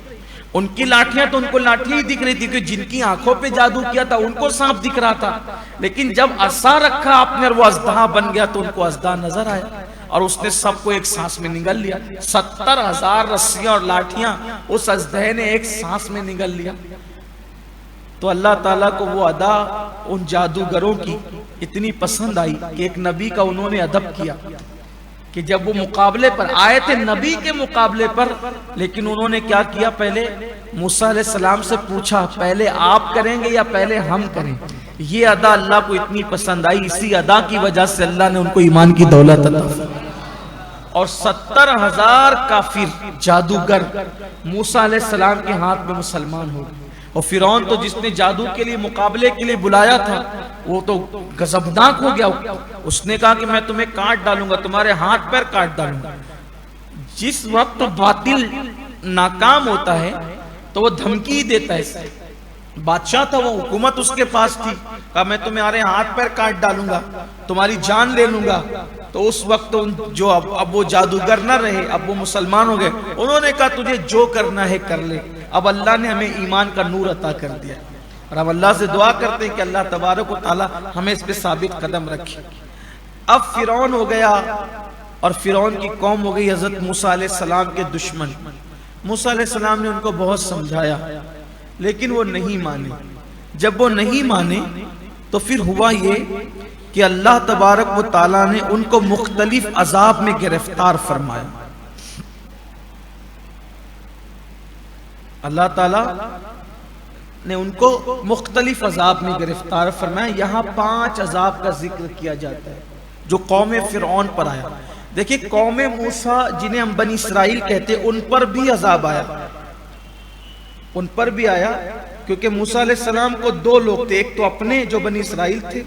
ان کی لاٹھیاں تو ان کو لاٹھی ہی دکھ رہی تھی، کہ جن کی آنکھوں پہ جادو کیا تھا ان کو سانپ دکھ رہا تھا. لیکن جب عصا رکھا آپ نے اور وہ اژدہا بن گیا تو ان کو اژدہا نظر آیا، اور اس نے سب کو ایک سانس میں نگل لیا. 70,000 رسیاں اور لاٹھیاں اس اژدہے نے ایک سانس میں نگل لیا. تو اللہ تعالیٰ کو وہ ادا ان جادوگروں کی اتنی پسند آئی کہ ایک نبی کا انہوں نے ادب کیا، کہ جب وہ مقابلے پر آئے تھے، نبی کے مقابلے پر، لیکن انہوں نے کیا کیا، پہلے موسیٰ علیہ السلام سے پوچھا پہلے آپ کریں گے یا پہلے ہم کریں. یہ ادا اللہ کو اتنی پسند آئی، اسی ادا کی وجہ سے اللہ نے ان کو ایمان کی دولت عطا فرمائی. اور 70,000 کافر جادوگر موسیٰ علیہ السلام کے ہاتھ میں مسلمان ہو گئے. اور فرعون تو جس نے جادو کے لیے مقابلے کے لیے بلایا تھا وہ تو غضبناک ہو گیا. اس نے کہا کہ میں تمہیں کاٹ ڈالوں گا، تمہارے ہاتھ پیر کاٹ ڈالوں گا. جس وقت باطل ناکام ہوتا ہے تو وہ دھمکی دیتا ہے. بادشاہ تھا وہ، حکومت اس کے پاس تھی، کہا میں تمہارے ہاتھ پیر کاٹ ڈالوں گا، تمہاری جان لے لوں گا. تو اس وقت جو اب وہ جادوگر نہ رہے، اب وہ مسلمان ہو گئے. انہوں نے کہا تجھے جو کرنا ہے کر لے. اب اللہ نے ہمیں ایمان کا نور عطا کر دیا، اور اب اللہ سے دعا کرتے ہیں کہ اللہ تبارک و تعالی ہمیں اس پہ ثابت قدم رکھے. اب فرعون ہو گیا اور فرعون کی قوم ہو گئی حضرت موسیٰ علیہ السلام کے دشمن. موسیٰ علیہ السلام نے ان کو بہت سمجھایا لیکن وہ نہیں مانے. جب وہ نہیں مانے تو پھر ہوا یہ کہ اللہ تبارک و تعالیٰ نے ان کو مختلف عذاب میں گرفتار فرمایا. اللہ تعالیٰ نے ان کو مختلف عذاب میں گرفتار فرمایا. یہاں 5 عذاب کا ذکر کیا جاتا ہے جو قوم فرعون پر آیا. دیکھیں قوم موسیٰ جنہیں ہم بنی اسرائیل کہتے ان پر بھی عذاب آیا، ان پر بھی آیا، کیونکہ موسیٰ علیہ السلام کو 2 لوگ تھے، ایک تو اپنے جو بنی اسرائیل تھے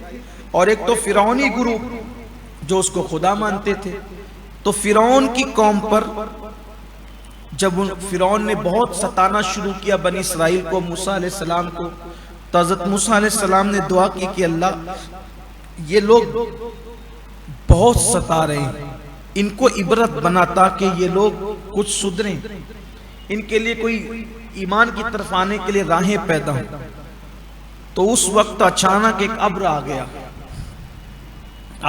اور ایک تو فرعونی گروپ جو اس کو خدا مانتے تھے. تو فرعون کی قوم پر جب فرعون نے بہت ستانا شروع کیا بنی اسرائیل کو، موسیٰ علیہ السلام کو، تو حضرت موسیٰ علیہ السلام نے دعا کی کہ اللہ یہ لوگ بہت ستا رہے ہیں، ان کو عبرت بنا تاکہ یہ لوگ کچھ سدھریں، ان کے لیے کوئی ایمان کی طرف آنے کے لیے راہیں پیدا ہوں. تو اس وقت اچانک ایک ابر آ گیا،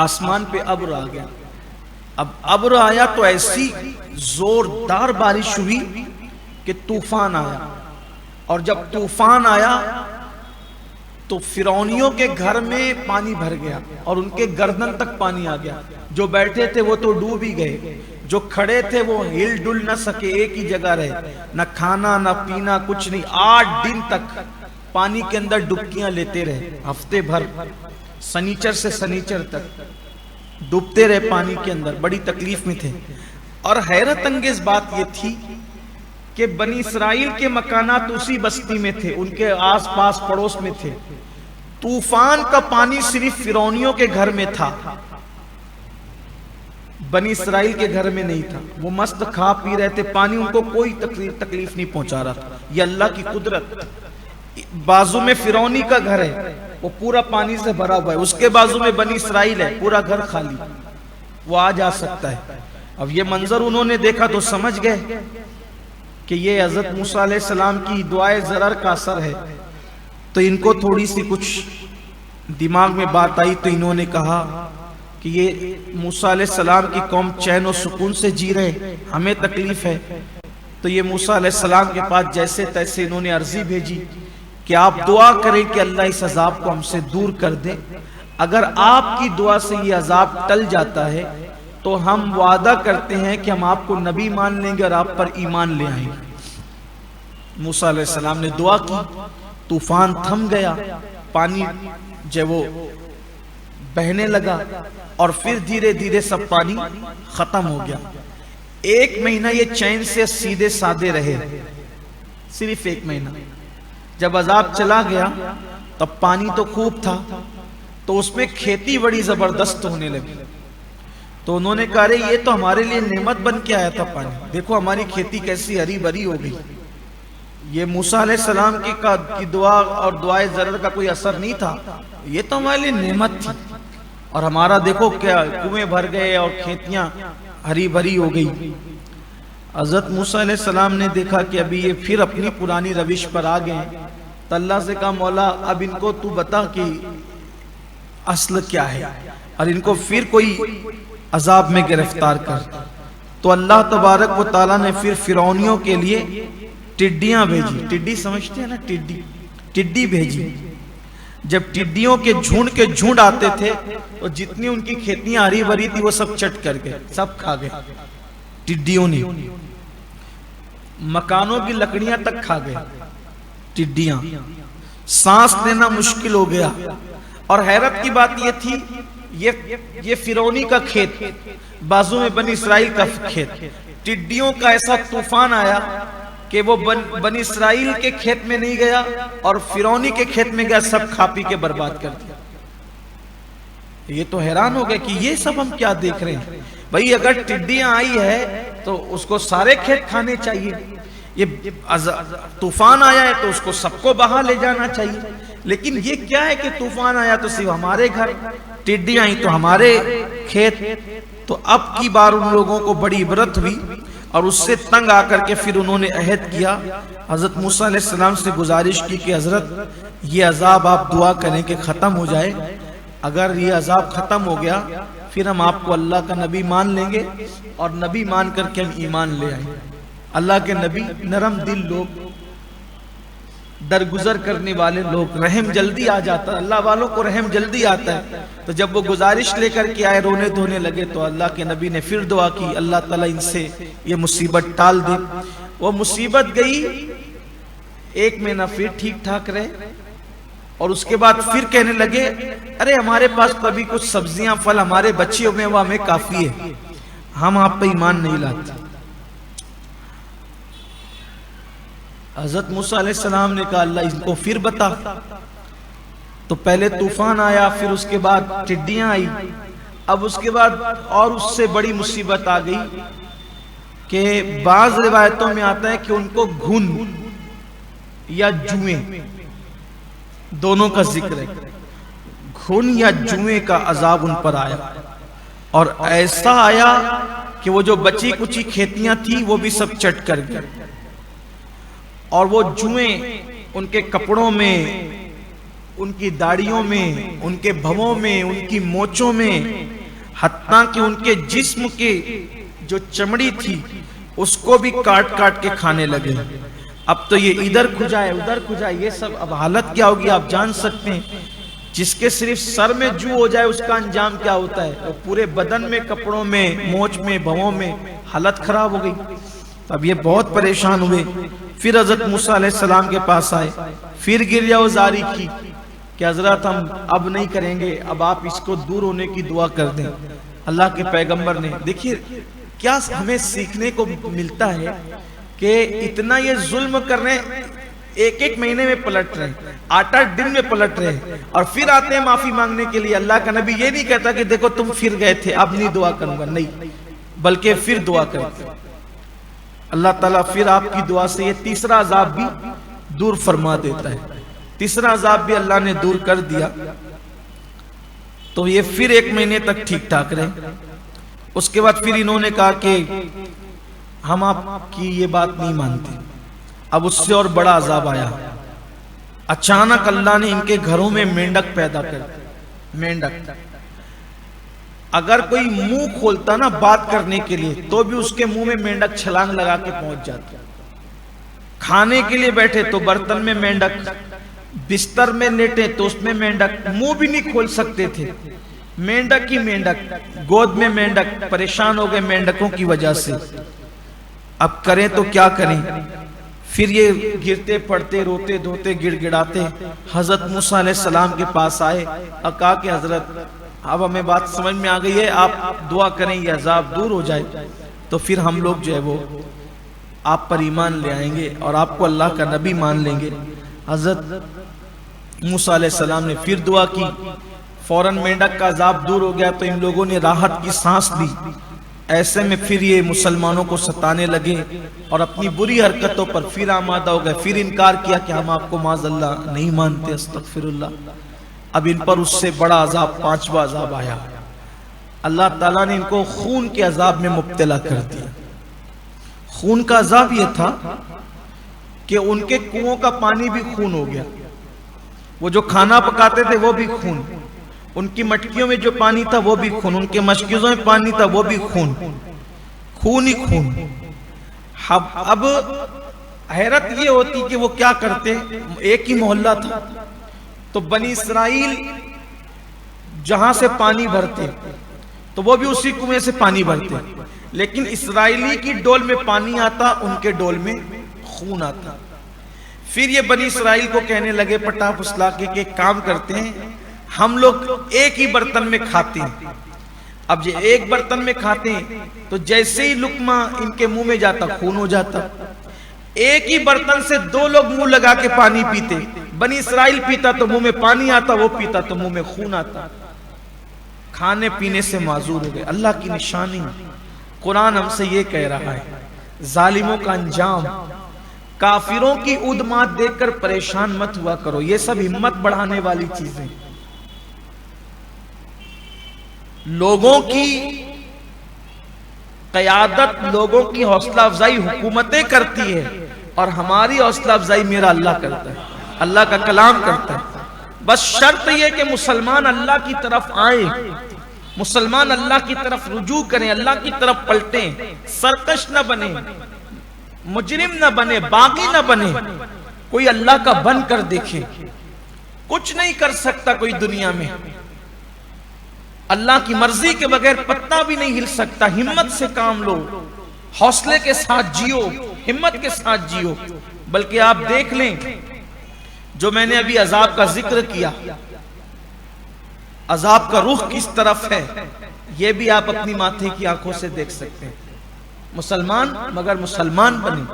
آسمان پہ ابر آ گیا. اب ابر آیا تو ایسی زوردار بارش ہوئی کہ طوفان آیا. اور جب طوفان آیا تو فرعونیوں کے گھر میں پانی بھر گیا اور ان کے گردن تک پانی آ گیا. جو بیٹھے تھے وہ تو ڈوب ہی گئے، جو کھڑے تھے وہ ہل ڈل نہ سکے، ایک ہی جگہ رہے، نہ کھانا نہ پینا کچھ نہیں. 8 دن تک پانی کے اندر ڈبکیاں لیتے رہے، ہفتے بھر، سنیچر سے سنیچر تک ڈوبتے رہے پانی کے اندر، بڑی تکلیف میں تھے. اور حیرت انگیز بات یہ تھی کہ بنی اسرائیل کے مکانات اسی بستی میں تھے، ان کے آس پاس پڑوس میں تھے. طوفان کا پانی صرف فرعونیوں کے گھر میں تھا، بنی اسرائیل کے گھر میں نہیں تھا. وہ مست کھا پی رہے تھے، پانی ان کو کوئی تکلیف نہیں پہنچا رہا تھا. یہ اللہ کی قدرت. بازو میں فرعونی کا گھر ہے، وہ پورا پانی سے بھرا ہوا ہے، اس کے بازو میں بنی اسرائیل ہے، پورا گھر خالی، وہ آ جا سکتا ہے. اب یہ منظر انہوں نے دیکھا تو سمجھ گئے کہ یہ حضرت موسیٰ علیہ السلام کی دعائے ضرر کا اثر ہے. تو ان کو تھوڑی سی کچھ دماغ میں بات آئی تو انہوں نے کہا کہ یہ موسیٰ علیہ السلام کی قوم چین و سکون سے جی رہے، ہمیں تکلیف ہے. تو یہ موسیٰ علیہ السلام کے پاس جیسے تیسے انہوں نے عرضی بھیجی کہ آپ دعا کریں کہ اللہ اس عذاب کو ہم سے دور کر دے. اگر آپ کی دعا سے یہ عذاب ٹل جاتا ہے تو ہم وعدہ کرتے ہیں کہ ہم آپ کو نبی مان لیں گے اور آپ پر ایمان لے آئیں گے. موسیٰ علیہ السلام نے دعا کی، طوفان تھم گیا، پانی جو وہ بہنے لگا. اور پھر دھیرے دھیرے سب پانی ختم ہو گیا۔ 1 مہینہ یہ چین سے سیدھے سادے رہے، صرف 1 مہینہ۔ جب عذاب چلا گیا تب پانی تو خوب تھا، تو اس میں کھیتی بڑی زبردست ہونے لگی۔ تو انہوں نے کہا یہ تو ہمارے لیے نعمت بن کے آیا تھا پانی، دیکھو ہماری کھیتی کیسی ہری بھری ہو گئی۔ یہ موسیٰ علیہ السلام کی دعا اور دعائے زرر کا کوئی اثر نہیں تھا، یہ تو ہمارے لیے نعمت تھی، اور ہمارا دیکھو کیا کنویں بھر گئے اور کھیتیاں ہری بھری ہو گئی۔ حضرت موسیٰ علیہ السلام نے دیکھا کہ ابھی یہ پھر اپنی پرانی روش پر آ گئے، تو اللہ سے کہا مولا اب ان کو تو بتا کہ اصل کیا ہے، اور ان کو پھر کوئی عذاب میں گرفتار کر۔ تو اللہ تبارک و تعالیٰ نے پھر فرعونیوں کے لیے ٹڈیاں بھیجی۔ ٹڈی سمجھتے ہیں نا، ٹڈی بھیجی۔ جب ٹڈیوں کے جھنڈ آتے تھے تو جتنی ان کی کھیتیاں ہری بھری تھی وہ سب چٹ کر گئے، سب کھا گئے ٹڈیوں نے۔ مکانوں کی لکڑیاں تک کھا گئے ٹڈیاں، سانس لینا مشکل ہو گیا۔ اور حیرت کی بات یہ تھی، یہ فرعونی کا کھیت، بازو میں بنی اسرائیل کا کھیت، ٹڈیوں کا ایسا طوفان آیا کہ وہ بنی اسرائیل کے کھیت میں نہیں گیا اور فرعونی کے کھیت میں گیا، سب کھا پی کے برباد کر دیا۔ یہ تو حیران ہو گئے کہ یہ سب ہم کیا دیکھ رہے ہیں۔ بھئی اگر ٹڈیاں آئی ہے تو اس کو سارے کھیت کھانے چاہیے، یہ طوفان آیا ہے تو اس کو سب کو بہا لے جانا چاہیے، لیکن یہ کیا ہے کہ طوفان آیا تو صرف ہمارے گھر، ٹڈیاں آئی تو ہمارے کھیت۔ تو اب کی بار ان لوگوں کو بڑی عبرت ہوئی، اور اس سے تنگ آ کر کے پھر انہوں نے عہد کیا، حضرت موسیٰ علیہ السلام سے گزارش کی کہ حضرت یہ عذاب آپ دعا کریں کہ ختم ہو جائے، اگر یہ عذاب ختم ہو گیا پھر ہم آپ کو اللہ کا نبی مان لیں گے، اور نبی مان کر کے ہم ایمان لے آئیں۔ اللہ کے نبی نرم دل لوگ، درگزر کرنے والے لوگ، رحم جلدی آ جاتا ہے، اللہ والوں کو رحم جلدی آتا ہے۔ تو جب وہ گزارش لے کر کے آئے، رونے دھونے لگے، تو اللہ کے نبی نے پھر دعا کی اللہ تعالیٰ ان سے یہ مصیبت ٹال دے۔ وہ مصیبت گئی، 1 مہینہ پھر ٹھیک ٹھاک رہے، اور اس کے بعد پھر کہنے لگے ارے ہمارے پاس تو ابھی کچھ سبزیاں پھل ہمارے بچے ہوئے وہ ہمیں کافی ہے، ہم آپ پہ ایمان نہیں لاتے۔ حضرت موسیٰ علیہ السلام نے کہا اللہ ان کو پھر بتا۔ تو پہلے طوفان آیا، پھر اس کے بعد ٹڈیاں آئی، اب اس کے بعد اور اس سے بڑی مصیبت آ گئی کہ بعض روایتوں میں آتا ہے کہ ان کو گھن یا جوئیں، دونوں کا ذکر ہے، گھن یا جوئیں کا عذاب ان پر آیا، اور ایسا آیا کہ وہ جو بچی کچی کھیتیاں تھیں وہ بھی سب چٹ کر گئی، اور وہ جوئیں ان کے کپڑوں میں، ان کی داڑیوں میں، ان کے بھووں میں، ان کی موچوں میں، حتیٰ کہ ان کے جسم کے جو چمڑی تھی اس کو بھی کاٹ کاٹ کے کھانے لگے۔ اب تو یہ ادھر کھجائے ادھر کھجائے، یہ سب اب حالت کیا ہوگی آپ جان سکتے ہیں۔ جس کے صرف سر میں جو ہو جائے اس کا انجام کیا ہوتا ہے، وہ پورے بدن میں، کپڑوں میں، موچ میں، بھووں میں حالت خراب ہو گئی۔ اب یہ بہت پریشان ہوئے، پھر حضرت موسیٰ علیہ السلام کے پاس آئے، پھر گریہ وزاری کی کہ حضرت ہم اب نہیں کریں گے، اب آپ اس کو دور ہونے کی دعا کر دیں۔ اللہ کے پیغمبر نے، دیکھیے کیا ہمیں سیکھنے کو ملتا ہے کہ اتنا یہ ظلم کر رہے ہیں، 1 مہینے میں پلٹ رہے ہیں، 8 دن میں پلٹ رہے ہیں، اور پھر آتے ہیں معافی مانگنے کے لیے۔ اللہ کا نبی یہ نہیں کہتا کہ دیکھو تم پھر گئے تھے اب نہیں دعا کروں گا، نہیں، بلکہ پھر دعا کرتے۔ اللہ تعالیٰ پھر آپ کی دعا سے یہ تیسرا عذاب بھی دور فرما دیتا ہے۔ تیسرا عذاب بھی اللہ نے دور کر دیا، تو یہ پھر 1 مہینے تک ٹھیک ٹھاک رہے۔ اس کے بعد پھر انہوں نے کہا کہ ہم آپ کی یہ بات نہیں مانتے۔ اب اس سے اور بڑا عذاب آیا، اچانک اللہ نے ان کے گھروں میں مینڈک پیدا کر دی۔ مینڈک اگر کوئی منہ کھولتا نا بات کرنے کے لیے تو بھی اس کے منہ میں مینڈک چھلانگ لگا کے پہنچ جاتا، کھانے کے لیے بیٹھے تو برتن میں مینڈک، بستر میں لیٹے تو اس میں مینڈک، منہ بھی نہیں کھول سکتے تھے، مینڈک ہی مینڈک، گود میں مینڈک، پریشان ہو گئے مینڈکوں کی وجہ سے۔ اب کریں تو کیا کریں؟ پھر یہ گرتے پڑتے روتے دھوتے گڑ گڑاتے حضرت موسیٰ علیہ السلام کے پاس آئے اور کہا کہ حضرت اب ہمیں بات سمجھ میں آ گئی ہے، آپ دعا کریں یہ عذاب دور ہو جائے، تو پھر ہم لوگ جو ہے وہ آپ پر ایمان لے آئیں گے اور آپ کو اللہ کا نبی مان لیں گے۔ حضرت موسیٰ علیہ السلام نے پھر دعا کی، فوراً مینڈک کا عذاب دور ہو گیا تو ان لوگوں نے راحت کی سانس لی۔ ایسے میں پھر یہ مسلمانوں کو ستانے لگے اور اپنی بری حرکتوں پر پھر آمادہ ہو گئے، پھر انکار کیا کہ ہم آپ کو معاذ اللہ نہیں مانتے، استغفر اللہ۔ اب ان پر اس سے بڑا عذاب، پانچواں عذاب آیا۔ اللہ تعالیٰ نے ان کو خون کے عذاب میں مبتلا کر دیا۔ خون کا عذاب یہ تھا کہ ان کے کنووں کا پانی بھی خون ہو گیا، وہ جو کھانا پکاتے تھے وہ بھی خون، ان کی مٹکیوں میں جو پانی تھا وہ بھی خون، ان کے مشکیزوں میں پانی تھا وہ بھی خون، خون ہی خون۔ اب حیرت یہ ہوتی کہ وہ کیا کرتے، ایک ہی محلہ تھا تو بنی اسرائیل جہاں سے پانی بھرتے تو وہ بھی اسی کنویں سے پانی بھرتے، لیکن اسرائیلی کی ڈول میں پانی آتا، ان کے ڈول میں خون آتا۔ پھر یہ بنی اسرائیل کو کہنے لگے پٹا پھسلا کے کہ ایک کام کرتے ہیں، ہم لوگ ایک ہی برتن میں کھاتے ہیں۔ اب یہ ایک برتن میں کھاتے ہیں تو جیسے ہی لقمہ ان کے منہ میں جاتا خون ہو جاتا۔ ایک ہی برتن سے دو لوگ منہ لگا کے پانی پیتے، بنی اسرائیل پیتا تو منہ میں پانی آتا، وہ پیتا تو منہ میں خون آتا۔ کھانے پینے سے معذور ہو گئے۔ اللہ کی نشانی قرآن ہم سے یہ کہہ رہا ہے، ظالموں کا انجام، کافروں کی عدمات دیکھ کر پریشان مت ہوا کرو، یہ سب ہمت بڑھانے والی چیزیں۔ لوگوں کی قیادت، لوگوں کی حوصلہ افزائی حکومتیں کرتی ہے، اور ہماری حوصلہ افزائی میرا اللہ کرتا ہے، اللہ کا کلام کرتا ہے۔ بس شرط یہ کہ مسلمان اللہ کی طرف آئیں، مسلمان اللہ کی طرف رجوع کریں، اللہ کی طرف پلٹیں، سرکش نہ بنے، مجرم نہ بنے، باغی نہ بنے، کوئی اللہ کا بن کر دیکھے۔ کچھ نہیں کر سکتا کوئی دنیا میں، اللہ کی مرضی کے بغیر پتہ بھی نہیں ہل سکتا۔ ہمت سے کام لو، حوصلے کے ساتھ جیو، ہمت کے ساتھ جیو۔ بلکہ آپ دیکھ لیں جو میں نے ابھی عذاب کا ذکر کیا، عذاب کا رخ کس طرف ہے، یہ بھی آپ اپنی ماتھے کی آنکھوں سے دیکھ سکتے ہیں۔ مسلمان مگر مسلمان بنے۔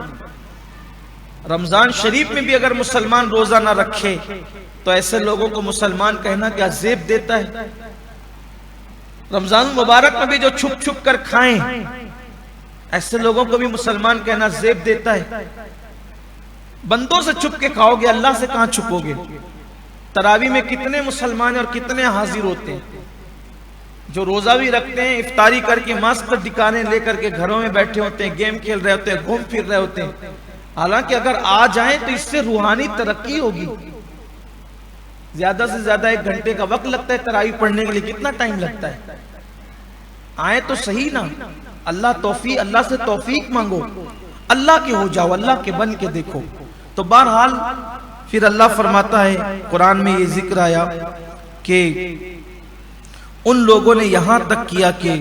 رمضان شریف میں بھی اگر مسلمان روزہ نہ رکھے تو ایسے لوگوں کو مسلمان کہنا کیا زیب دیتا ہے۔ رمضان مبارک میں بھی جو چھپ چھپ کر کھائیں، ایسے لوگوں کو بھی مسلمان کہنا زیب دیتا ہے۔ بندوں سے چھپ کے کھاؤ گے، اللہ سے کہاں چھپو گے؟ تراویح میں کتنے مسلمان اور کتنے حاضر ہوتے ہیں جو روزہ بھی رکھتے ہیں، افطاری کر کے ماسک ڈکانے لے کر کے گھروں میں بیٹھے ہوتے ہیں، گیم کھیل رہے ہوتے ہیں، گھوم پھر رہے ہوتے ہیں۔ حالانکہ اگر آ جائیں تو اس سے روحانی ترقی ہوگی۔ زیادہ سے زیادہ 1 گھنٹے کا وقت لگتا ہے تراویح پڑھنے کے لیے، کتنا ٹائم لگتا ہے؟ آئیں تو صحیح نا، اللہ سے توفیق مانگو، اللہ کے ہو جاؤ، اللہ کے بن کے دیکھو۔ تو بہرحال پھر اللہ فرماتا ہے، قرآن میں یہ ذکر آیا کہ ان لوگوں نے یہاں تک کیا کہ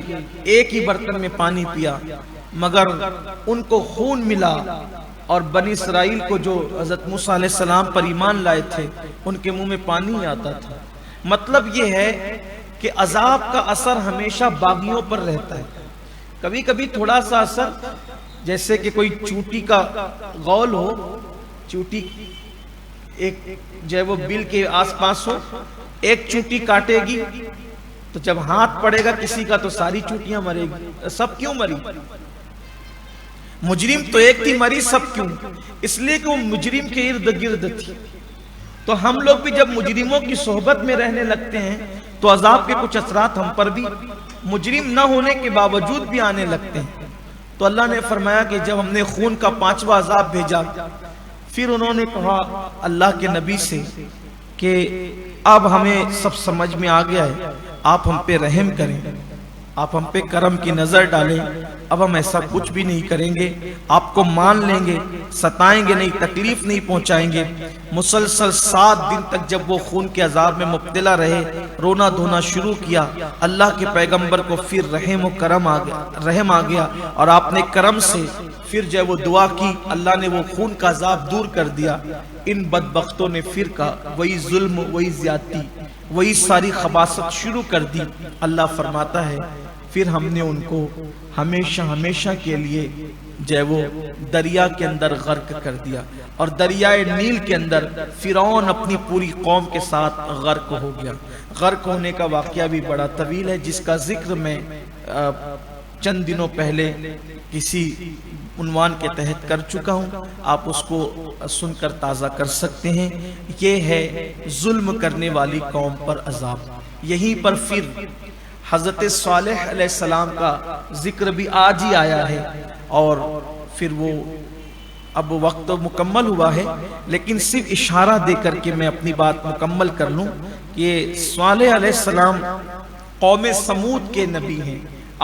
ایک ہی برتن میں پانی پیا، مگر ان کو خون ملا، اور بنی اسرائیل کو جو حضرت موسیٰ علیہ السلام پر ایمان لائے تھے ان کے منہ میں پانی آتا تھا۔ مطلب یہ ہے کہ عذاب کا اثر ہمیشہ باغیوں پر رہتا ہے۔ کبھی کبھی تھوڑا سا اثر، جیسے کہ کوئی چوٹی کا غول ہو، چوٹی ایک جو ہے وہ بل کے آس پاس ہو، ایک چوٹی کاٹے گی تو جب ہاتھ پڑے گا کسی کا تو ساری چوٹیاں مرے گی۔ سب کیوں مری؟ مجرم تو ایک تھی، مری سب کیوں؟ اس لیے کہ وہ مجرم کے ارد گرد تھی۔ تو ہم لوگ بھی جب مجرموں کی صحبت میں رہنے لگتے ہیں تو عذاب کے کچھ اثرات ہم پر بھی مجرم نہ ہونے کے باوجود بھی آنے لگتے ہیں۔ تو اللہ نے فرمایا کہ جب ہم نے خون کا 5واں عذاب بھیجا، پھر انہوں نے کہا اللہ کے نبی سے کہ اب ہمیں سب سمجھ میں آ گیا ہے، آپ ہم پہ رحم کریں، آپ ہم پہ کرم کی نظر ڈالیں، اب ہم ایسا کچھ بھی نہیں کریں گے، آپ کو مان لیں گے، ستائیں گے نہیں، تکلیف نہیں پہنچائیں گے۔ مسلسل 7 دن تک جب وہ خون کے عذاب میں مبتلا رہے، رونا دھونا شروع کیا، اللہ کے پیغمبر کو پھر رحم آ گیا، اور آپ نے کرم سے پھر جب وہ دعا کی، اللہ نے وہ خون کا عذاب دور کر دیا۔ ان بدبختوں نے پھر کہا وہی ظلم، وہی زیادتی، وہی ساری خباثت شروع کر دی۔ اللہ فرماتا ہے پھر ہم نے ان کو ہمیشہ ہمیشہ کے لیے جو ہے وہ دریا کے اندر غرق کر دیا، اور دریائے نیل کے اندر فرعون اپنی پوری قوم کے ساتھ غرق ہو گیا۔ غرق ہونے کا واقعہ بھی بڑا طویل ہے، جس کا ذکر میں چند دنوں پہلے کسی عنوان کے تحت کر چکا ہوں، آپ اس کو سن کر تازہ کر سکتے ہیں۔ یہ ہے ظلم کرنے والی قوم پر عذاب۔ یہیں پر پھر حضرت صالح علیہ السلام کا ذکر بھی آج ہی آیا ہے، اور پھر وہ اب وقت مکمل ہوا ہے، لیکن صرف اشارہ دے کر کے میں اپنی بات مکمل کر لوں کہ صالح علیہ السلام قوم سمود کے نبی ہیں۔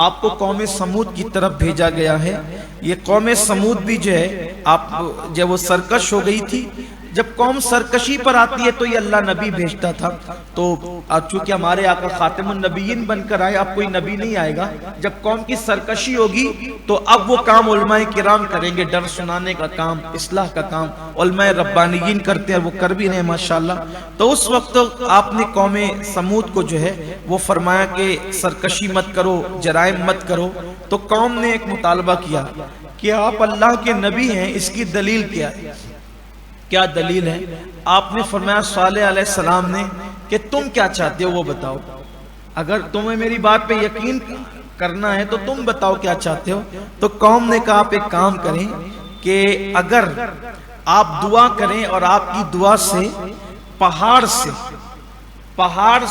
آپ کو قوم سمود کی طرف بھیجا گیا ہے۔ یہ قوم سمود بھی جو ہے آپ جب وہ سرکش ہو گئی تھی، جب قوم سرکشی پر آتی ہے تو یہ اللہ نبی بھیجتا تھا۔ تو چونکہ ہمارے آقا خاتم النبیین بن کر آئے، اب کوئی نبی نہیں آئے گا۔ جب قوم کی سرکشی ہوگی تو اب وہ کام علماء کرام کریں گے، ڈر سنانے کا کام، اصلاح کا کام علماء ربانیین کرتے ہیں، وہ کر بھی رہے ہیں ماشاءاللہ۔ تو اس وقت آپ نے قوم سمود کو جو ہے وہ فرمایا کہ سرکشی مت کرو، جرائم مت کرو۔ تو قوم نے ایک مطالبہ کیا کہ آپ اللہ کے نبی ہیں، اس کی دلیل کیا ہے؟ کیا دلیل ہے؟ آپ نے فرمایا صالح علیہ السلام نے کہ تم کیا چاہتے ہو وہ بتاؤ، اگر تمہیں میری بات پہ یقین کرنا ہے تو تم بتاؤ کیا چاہتے ہو۔ تو قوم نے کہا آپ ایک کام کریں کہ اگر آپ دعا کریں اور آپ کی دعا سے پہاڑ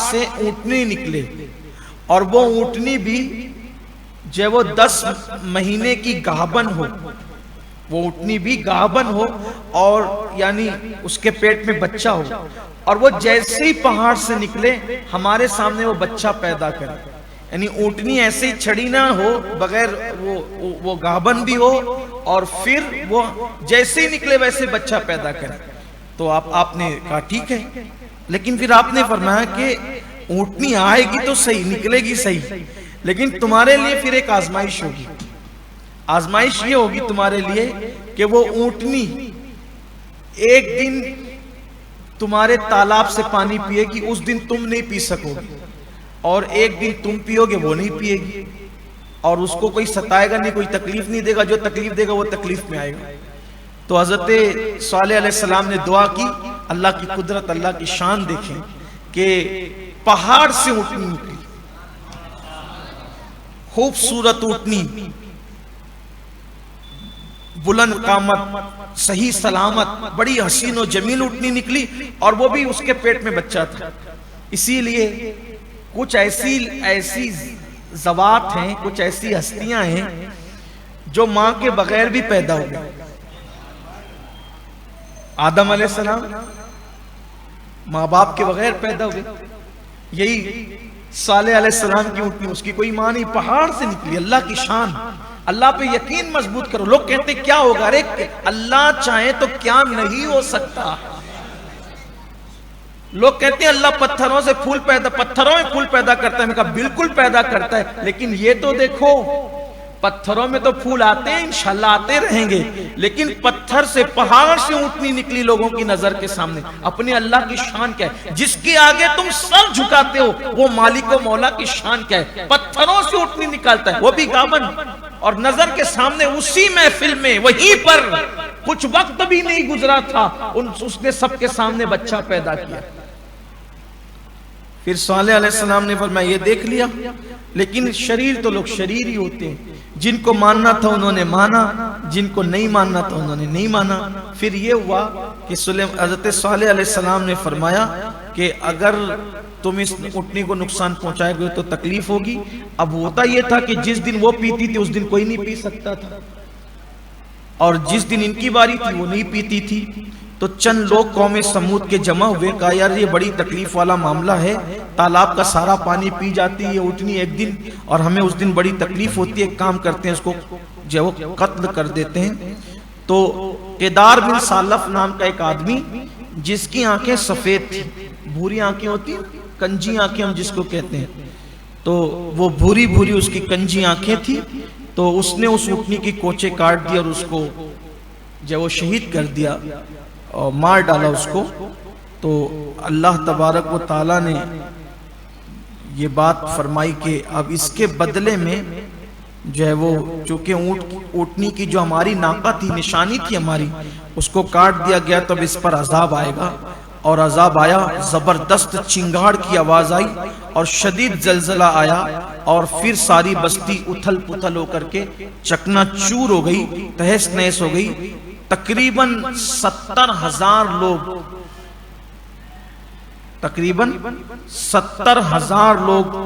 سے اونٹنی نکلے، اور وہ اونٹنی بھی جو وہ 10 مہینے کی گاہبن ہو، وہ اونٹنی بھی گاہبن ہو، اور یعنی اس کے پیٹ میں بچہ ہو، اور وہ جیسے ہی پہاڑ سے نکلے ہمارے سامنے وہ بچہ پیدا کرے، یعنی اونٹنی ایسے ہی چھڑی نہ ہو بغیر وہ گاہبن بھی ہو، اور پھر وہ جیسے ہی نکلے ویسے بچہ پیدا کرے۔ تو آپ نے کہا ٹھیک ہے، لیکن پھر آپ نے فرمایا کہ اونٹنی آئے گی تو صحیح، نکلے گی صحیح، لیکن تمہارے لیے پھر ایک آزمائش ہوگی۔ آزمائش یہ ہوگی تمہارے لیے کہ وہ اونٹنی ایک دن تمہارے تالاب سے پانی پیے گی، اس دن تم نہیں پی سکو گے، اور ایک دن تم پیو گے وہ نہیں پیے گی، اور اس کو کوئی ستائے گا نہیں، کوئی تکلیف نہیں دے گا، جو تکلیف دے گا وہ تکلیف میں آئے گا۔ تو حضرت صالح علیہ السلام نے دعا کی، اللہ کی قدرت، اللہ کی شان دیکھیں کہ پہاڑ سے اونٹنی نکلی، خوبصورت اونٹنی، بلند قامت، صحیح سلامت، بڑی حسین و جمیل اونٹنی نکلی، اور وہ بھی اس کے پیٹ میں بچہ تھا۔ اسی لیے کچھ ایسی ذوات ہیں، کچھ ایسی ہستیاں ہیں جو ماں کے بغیر بھی پیدا ہو گئے۔ آدم علیہ السلام ماں باپ کے بغیر پیدا ہو گئے، یہی صالح علیہ السلام کی اونٹنی، اس کی کوئی ماں نہیں، پہاڑ سے نکلی۔ اللہ کی شان، اللہ پہ یقین مضبوط کرو۔ لوگ کہتے ہیں کیا ہوگا، ارے اللہ چاہے تو کیا نہیں ہو سکتا۔ لوگ کہتے ہیں اللہ پتھروں میں پھول پیدا کرتا ہے، میں کہا بالکل پیدا کرتا ہے، لیکن یہ تو دیکھو پتھروں میں تو پھول آتے ہیں، انشاءاللہ آتے رہیں گے، لیکن پتھر سے، پہاڑ سے اونٹنی نکلی لوگوں کی نظر کے سامنے۔ اپنی اللہ کی شان کیا ہے؟ جس کے آگے تم سر جھکاتے ہو وہ مالک و مولا کی شان کیا ہے؟ پتھروں سے اونٹنی نکالتا ہے، وہ بھی گابن، اور نظر کے سامنے اسی محفل میں، وہیں پر کچھ وقت بھی نہیں گزرا تھا، اس نے سب کے سامنے بچہ پیدا کیا۔ پھر صالح علیہ السلام نے فرمایا یہ دیکھ لیا، لیکن شریر تو لوگ شریر ہی ہوتے ہیں، جن کو ماننا تھا انہوں نے مانا، جن کو نہیں ماننا تھا انہوں نے نہیں مانا۔ پھر یہ ہوا کہ حضرت صالح علیہ السلام نے فرمایا کہ اگر تم اس اونٹنی کو نقصان پہنچائے گے تو تکلیف ہوگی۔ اب ہوتا یہ تھا کہ جس دن وہ پیتی تھی اس دن کوئی نہیں پی سکتا تھا، اور جس دن ان کی باری تھی وہ نہیں پیتی تھی۔ تو چند لوگ قوم سمود کے جمع ہوئے، کہا یار یہ بڑی تکلیف والا معاملہ ہے، تالاب کا سارا پانی پی جاتی ہے اونٹنی ایک دن، اور ہمیں اس دن بڑی تکلیف ہوتی ہے، ایک کام کرتے ہیں اس کو جو قتل کر دیتے ہیں۔ تو قیدار بن سالف نام کا ایک آدمی جس کی آنکھیں سفید تھی، بھوری آنکھیں ہوتی ہیں، کنجی آنکھیں ہم جس کو کہتے ہیں، تو وہ بھوری بھوری اس کی کنجی آنکھیں تھی۔ تو اس نے اس اونٹنی کی کوچے کاٹ دی اور اس کو جب وہ شہید کر دیا اور مار ڈالا اس کو۔ تو اللہ تبارک و تعالیٰ نے یہ بات فرمائی کہ اب اس کے بدلے میں جو ہے وہ چونکہ اونٹنی کی جو ہماری ناقہ تھی، نشانی تھی ہماری، اس کو کاٹ دیا گیا، تب اس پر عذاب آئے گا۔ اور عذاب آیا، زبردست چنگاڑ کی آواز آئی اور شدید زلزلہ آیا، اور پھر ساری بستی اتھل پتھل ہو کر کے چکنا چور ہو گئی، تہس نہس ہو گئی۔ تقریباً 70,000 لوگ، تقریباً 70,000 لوگ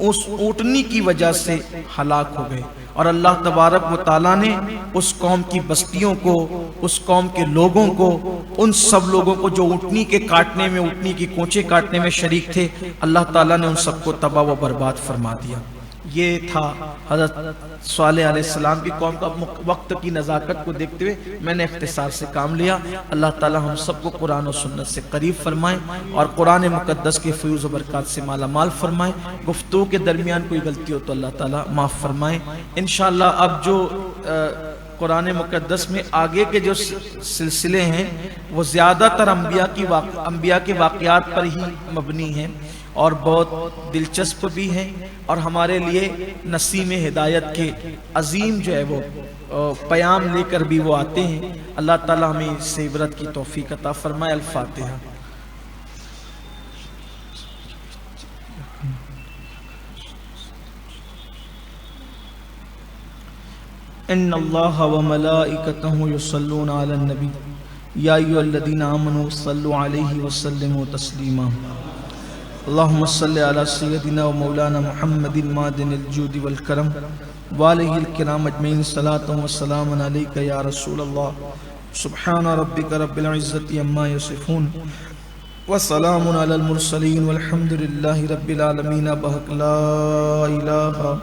اس اونٹنی کی وجہ سے ہلاک ہو گئے۔ اور اللہ تبارک و تعالیٰ نے اس قوم کی بستیوں کو، اس قوم کے لوگوں کو، ان سب لوگوں کو جو اونٹنی کے کاٹنے میں، اونٹنی کی کونچے کاٹنے میں شریک تھے، اللہ تعالیٰ نے ان سب کو تباہ و برباد فرما دیا۔ یہ تھا حضرت صالح علیہ السلام کی قوم کا۔ وقت کی نزاکت کو دیکھتے ہوئے میں نے اختصار سے کام لیا۔ اللہ تعالیٰ ہم سب کو قرآن و سنت سے قریب فرمائے اور قرآن مقدس کے فیوز و برکات سے مالا مال فرمائے۔ گفتگو کے درمیان کوئی غلطی ہو تو اللہ تعالیٰ معاف فرمائے۔ انشاءاللہ اب جو قرآن مقدس میں آگے کے جو سلسلے ہیں وہ زیادہ تر انبیاء کے واقعات پر ہی مبنی ہیں اور بہت دلچسپ بھی ہیں، اور ہمارے لیے نسیم ہدایت کے عظیم جو ہے وہ پیام لے کر بھی وہ آتے ہیں۔ اللہ تعالیٰ ہمیں اس سے عبرت کی توفیق عطا فرمائے۔ الفاتحہ۔ ان اللہ وملائکتہ یصلون علی النبی یا ایھا الذین آمنوا صلوا علیہ وسلموا تسلیما۔ اللہم صلی علی سیدنا و مولانا محمد معدن الجود والکرم وآلہ الکرام اجمعین۔ صلاۃ و سلام علیک یا رسول اللہ۔ سبحان ربک رب العزت عما یصفون وسلام علی المرسلین والحمد للہ رب العالمین۔ بحق لا الہ